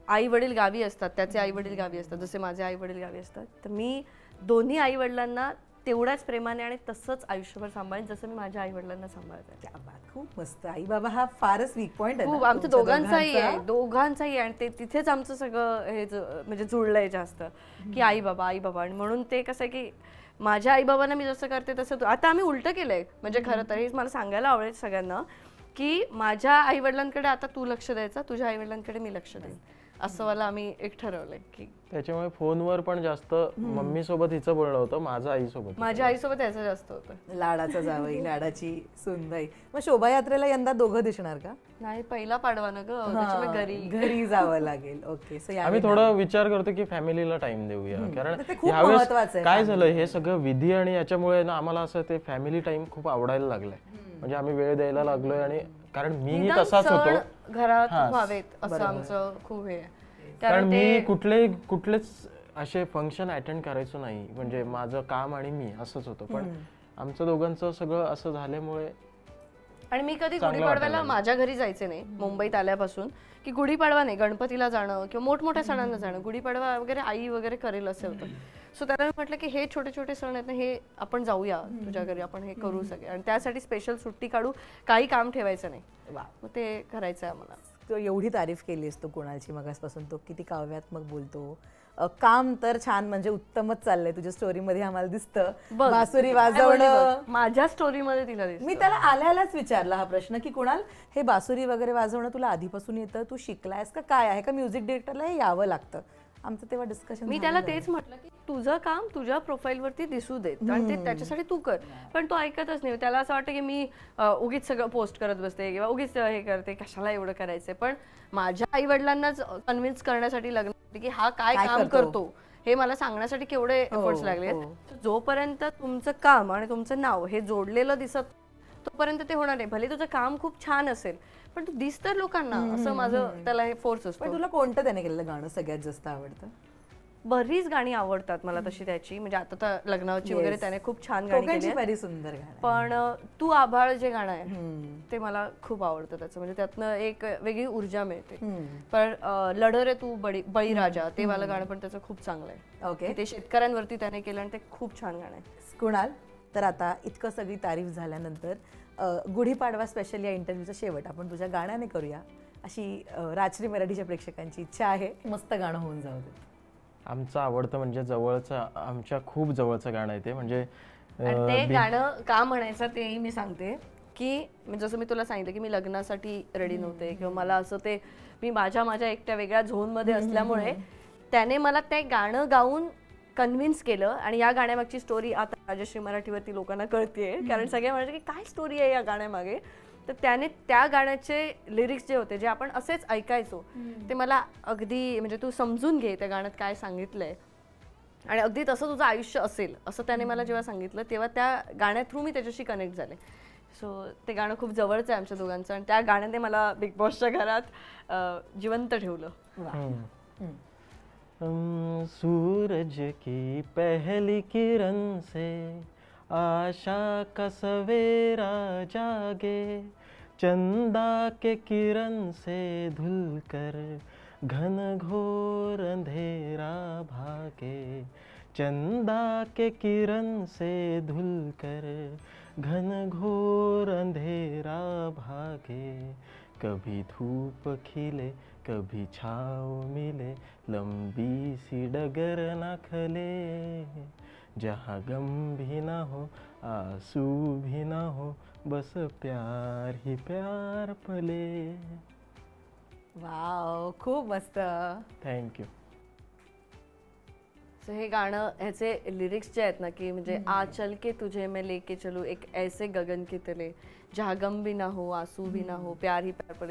आई वडील गावी असतात, त्याचे आई वडील गावी असतात, जसे माझे आई वडील गावी असतात, तर मी दोन्ही आई वडिलांना तेवढ्याच प्रेमाने आणि तसंच आयुष्यभर सांभाळेन जसं मी माझ्या आई वडिलांना सांभाळते. खूप मस्त. आई बाबा हा फारच वीक पॉइंट आहे. खूप आमचं दोघांचाही आहे आणि ते तिथेच आमचं सगळं हे म्हणजे जुळलंय जास्त की आई बाबा. आणि म्हणून ते कसं आहे की माझ्या आई बाबांना मी जसं करते तसं आता आम्ही उलट केलंय. म्हणजे खरं तर हे मला सांगायला आवडेल सगळ्यांना की माझ्या आई वडिलांकडे आता तू लक्ष द्यायचं, तुझ्या आई वडिलांकडे मी लक्ष देईन, असं मला आम्ही एक ठरवलंय. की त्याच्यामुळे फोनवर पण जास्त मम्मी सोबत हिचं बोलणं होतं, माझ्या आईसोबत याचं जास्त होतं. लाडाचा जावई, लाडाची सुनबाई. मग शोभायात्रेला यंदा दोघं दिसणार का? नाही, पहिला पाडवा ना ग, घरी जावं लागेल. ओके, सो आम्ही थोडा विचार करतो की फॅमिलीला टाइम देऊया, कारण यावेळेस काय झालं हे सगळं विधी आणि याच्यामुळे ना आम्हाला असं ते फॅमिली टाइम खूप आवडायला लागलाय. म्हणजे आम्ही वेळ द्यायला लागलोय, आणि कारण मीही तसाच होतो घरात व्हावेत असं आमचं खूप हे. कारण मी कुठलेच असे फंक्शन अटेंड करायचो नाही, म्हणजे माझं काम आणि मी असंच होतं. पण आमचं दोघांचं सगळं असं झाल्यामुळे. आणि मी कधी गुढीपाडव्याला माझ्या घरी जायचे नाही मुंबईत आल्यापासून, की गुढीपाडवा नाही, गणपतीला जाणं किंवा मोठमोठ्या सणांना जाणं, गुढीपाडवा वगैरे आई वगैरे करेल असं होतं. सो त्याला मी म्हटलं की हे छोटे छोटे सण आहेत ना, हे आपण जाऊया तुझ्या घरी, आपण हे करू सगळे, आणि त्यासाठी स्पेशल सुट्टी काढू, काही काम ठेवायचं नाही. मग ते करायचं आहे आम्हाला. तो एवढी तारीफ केलीस तो कुणालची मगासपासून, तो किती काव्यात्मक बोलतो. काम तर छान, म्हणजे उत्तमच चाललंय तुझ्या स्टोरीमध्ये आम्हाला दिसतं. बासुरी वाजवणं माझ्या स्टोरीमध्ये तिला दिसतं. मी त्याला आल्यालाच विचारला हा प्रश्न की कुणाल, हे बासुरी वगैरे वाजवणं तुला आधीपासून येतं, तू शिकलायस का, काय आहे का म्युझिक डिरेक्टरला हे यावं लागतं? आमचं तेव्हा डिस्कशन. मी त्याला तेच म्हटलं की तुझं काम तुझ्या प्रोफाईल वरती दिसू देत आणि ते त्याच्यासाठी तू कर, पण तो ऐकतच नाही. त्याला असं वाटतं की मी उगीच सगळं पोस्ट करत बसते किंवा उगीच हे करते, कशाला एवढं करायचंय. पण माझ्या आई वडिलांनाच कन्व्हिन्स करण्यासाठी लग्न की हा काय काम करतो हे मला सांगण्यासाठी केवढे एफर्ट्स लागले. जोपर्यंत तुमचं काम आणि तुमचं नाव हे जोडलेलं दिसत तोपर्यंत ते होणार नाही. भले तुझं काम खूप छान असेल पण तू दिसतं लोकांना, असं माझं त्याला हे फोर्स असतो. पण तुला कोणतं त्याने केलेलं गाणं सगळ्यात जास्त आवडतं? बरीच गाणी आवडतात मला तशी त्याची, म्हणजे आता तर लग्नाची वगैरे त्याने खूप छान गाणी केली आहेत. बरी सुंदर गाणं. पण तू आभाळ जे गाणं आहे ते मला खूप आवडतं त्याचं, म्हणजे त्यातनं एक वेगळी ऊर्जा मिळते. पण लढ रे तू बळीराजा ते वालं गाणं पण त्याचं खूप चांगलं आहे. ओके, ते शेतकऱ्यांवरती त्याने केलं आणि ते खूप छान गाणं आहे. कुणाल, तर आता इतकं सगळी तारीफ झाल्यानंतर गुढीपाडवा स्पेशल या इंटरव्ह्यूचा शेवट आपण तुझ्या गाण्याने करूया अशी राजश्री मराठीच्या प्रेक्षकांची इच्छा आहे. मस्त गाणं होऊन जाऊ दे. आमचं आवडतं म्हणजे जवळचं, आमच्या खूप जवळचं गाणं आहे ते. म्हणजे ते गाणं का म्हणायचं तेही मी सांगते की जसं मी तुला सांगितलं की मी लग्नासाठी रेडी नव्हते किंवा मला असं ते मी माझ्या एकट्या वेगळ्या झोनमध्ये असल्यामुळे त्याने मला ते गाणं गाऊन कन्व्हिन्स केलं. आणि या गाण्यामागची स्टोरी आता राजश्री मराठीवरती लोकांना कळतेय, कारण सगळे म्हणायचे की काय स्टोरी आहे या गाण्यामागे. तर त्याने त्या गाण्याचे लिरिक्स जे होते जे आपण असेच ऐकायचो ते मला अगदी म्हणजे तू समजून घे त्या गाण्यात काय सांगितलंय आणि अगदी तसं तुझं आयुष्य असेल असं त्याने मला जेव्हा सांगितलं तेव्हा त्या गाण्या थ्रू मी त्याच्याशी कनेक्ट झाले. सो ते गाणं खूप जवळचं आहे आमच्या दोघांचं आणि त्या गाण्याने मला बिग बॉसच्या घरात जिवंत ठेवलं. सूरज की पहली किरण से आशा का सवेरा जागे, चंदा के किरण से धुलकर घन घोर अंधेरा भागे, चंदा के किरण से धुलकर घन घोर अंधेरा भागे, कभी धूप खिले कभी छाँव मिले, लंबी सी डगर न खले, जहाँ गम भी ना हो आंसू भी ना हो, बस प्यार ही प्यार पले. वाव, खूप मस्त. थँक्यू. सो हे गाणं ह्याचे लिरिक्स जे आहेत ना की म्हणजे आ चल के तुझे मैं लेके चलू एक ऐसे गगन के तले, जहाँ गम भी ना हो आंसू भी ना हो, प्यार ही प्यार पले.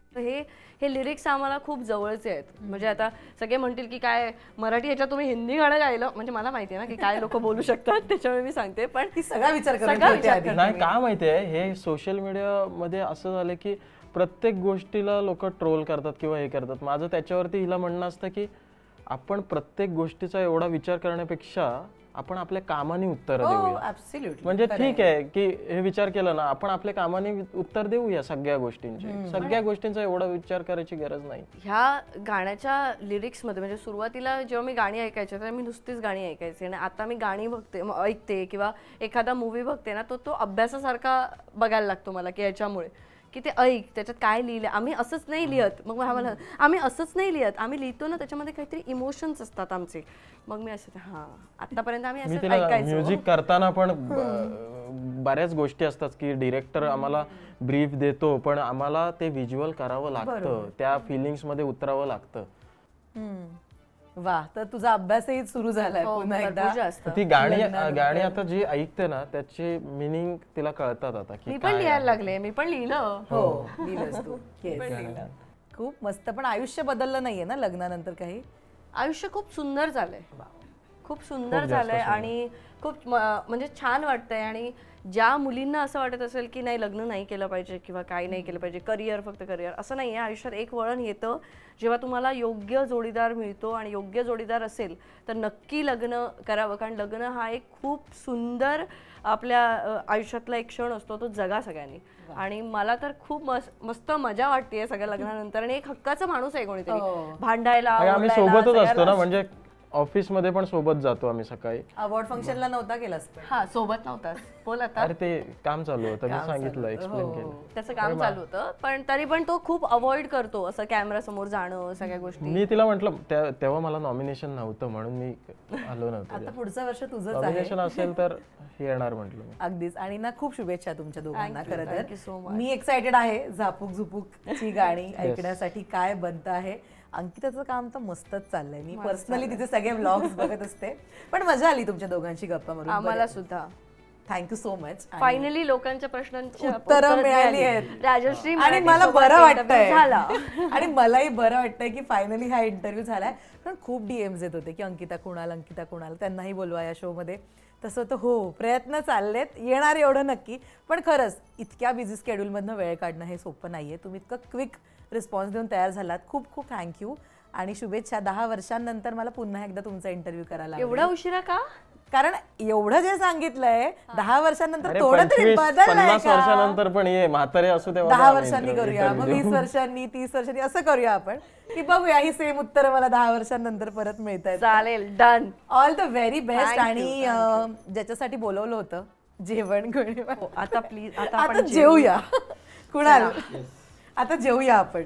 हे लिरिक्स आम्हाला खूप जवळचे आहेत. म्हणजे आता सगळे म्हणतील की काय मराठी ह्याच्यात तुम्ही हिंदी गाणं गायलं, म्हणजे मला माहिती आहे ना की काय लोक बोलू शकतात त्याच्यामुळे मी सांगते. पण ती सगळा विचार नाही का माहितीये, हे सोशल मीडिया मध्ये असं झालं की प्रत्येक गोष्टीला लोक ट्रोल करतात किंवा हे करतात. माझं त्याच्यावरती हिला म्हणणं असतं की आपण प्रत्येक गोष्टीचा एवढा विचार करण्यापेक्षा आपण आपल्या कामाने उत्तर देऊया. म्हणजे ठीक आहे की हे विचार केला ना, आपण आपल्या कामाने उत्तर देऊया सगळ्या गोष्टींचे. सगळ्या गोष्टींचा एवढा विचार करायची गरज नाही. ह्या गाण्याच्या लिरिक्स मध्ये म्हणजे सुरुवातीला जेव्हा मी गाणी ऐकायचे तर मी नुसतीच गाणी ऐकायची आणि आता मी गाणी ऐकते किंवा एखादा मूवी बघते ना तो अभ्यासासारखा बघायला लागतो मला की याच्यामुळे की ते ऐक त्याच्यात काय लिहिलं. आम्ही असंच नाही लिहत, मग मला आम्ही असंच नाही लिहत, आम्ही लिहितो ना त्याच्यामध्ये काहीतरी इमोशन्स असतात आमचे. मग मी असं हा आतापर्यंत आम्ही असं ऐकायचो. म्युझिक करताना पण बऱ्याच गोष्टी असतात की डिरेक्टर आम्हाला ब्रीफ देतो पण आम्हाला ते व्हिज्युअल करावं लागतं, त्या फिलिंग्स मध्ये उतरावं लागतं. वा, तर तुझा अभ्यासही सुरू झालाय पुन्हा एकदा. ती गाणी आता जी ऐकते ना त्याची मिनिंग तिला कळतात आता की मी पण लिहायला लागले, मी पण लिहिलं. हो, लिहिलंस तू. खूप मस्त. पण आयुष्य बदललं नाहीये ना लग्नानंतर काही? आयुष्य खूप सुंदर झालंय, खूप सुंदर झालंय आणि खूप म्हणजे छान वाटतंय. आणि ज्या मुलींना असं वाटत असेल की नाही लग्न नाही केलं पाहिजे किंवा काही नाही केलं पाहिजे, करिअर फक्त करिअर, असं नाही आहे. आयुष्यात एक वळण येतं जेव्हा तुम्हाला योग्य जोडीदार मिळतो आणि योग्य जोडीदार असेल तर नक्की लग्न करावं, कारण लग्न हा एक खूप सुंदर आपल्या आयुष्यातला एक क्षण असतो, तो जगा सगळ्यांनी. आणि मला तर खूप मस्त मजा वाटतेय सगळ्या लग्नानंतर. आणि एक हक्काचा माणूस आहे कोणीतरी भांडायला. आम्ही सोबतच असतो ना, म्हणजे ऑफिस मध्ये पण सोबत जातो आम्ही सकाळी. अवॉर्ड फंक्शनला नव्हता गेलास? हा, सोबत नव्हता. बोल आता. अरे ते काम चालू होतं, मी सांगितलं, एक्सप्लेन केलं. त्याचं काम चालू होतं पण तरी पण तो खूप अवॉइड करतो असं कॅमेरा समोर जाणं सगळ्या गोष्टी. मी तिला म्हटलं तेव्हा मला नॉमिनेशन नव्हतं म्हणून मी आलो नव्हतो. आता पुढचं वर्ष तुझंच आहे. नॉमिनेशन असेल तर येणार म्हटलं. अगदीच. आणि ना खूप शुभेच्छा तुमच्या दोघांना. खरं तर मी एक्साइटेड आहे झापूक झुपूकची गाणी ऐकण्यासाठी. काय बनतं आहे. अंकिताचं काम तर मस्तच चाललंय. मी पर्सनली तिथे सगळे व्लॉग्स बघत असते. पण मजा आली तुमच्या दोघांची गप्पा मारून. आम्हाला सुद्धा. Thank you so much. फायनली लोकांच्या प्रश्नांची उत्तरं मिळाली आहेत राजश्री आणि मराठी मला सोबत बरं interview वाटतंय झाला. आणि मलाही बरं वाटतंय की फायनली हा इंटरव्ह्यू झालाय. पण खूप डीएम्स येत होते की अंकिता कुणाल त्यांनाही बोलवा या शो मध्ये. तसं तर हो, प्रयत्न चाललेत, येणार एवढं नक्की. पण खरंच इतक्या बिझी स्केड्यूलमधनं वेळ काढणं हे सोपं नाहीये. तुम्ही इतकं क्विक रिस्पॉन्स देऊन तयार झालात, खूप खूप थँक्यू आणि शुभेच्छा. 10 वर्षांनंतर मला पुन्हा एकदा तुमचा इंटरव्ह्यू करायला आवडेल. एवढा उशिरा का? कारण एवढं जे सांगितलंय 10 वर्षांनंतर अरे थोडं तरी 25-50 बदललंय का? वर्षानंतर पण ये म्हातारे असू तेव्हा 10 वर्षांनी करूया, मग 20 वर्षांनी, 30 वर्षांनी असं करूया आपण की बघूया ही सेम उत्तर मला 10 वर्षांनंतर परत मिळत आहेत. चालेल, done. All the very best. Thank you, आणि ज्याच्यासाठी बोलवलं होतं जेवण आता प्लीज आता जेवूया. कुणाल आता जेवूया आपण.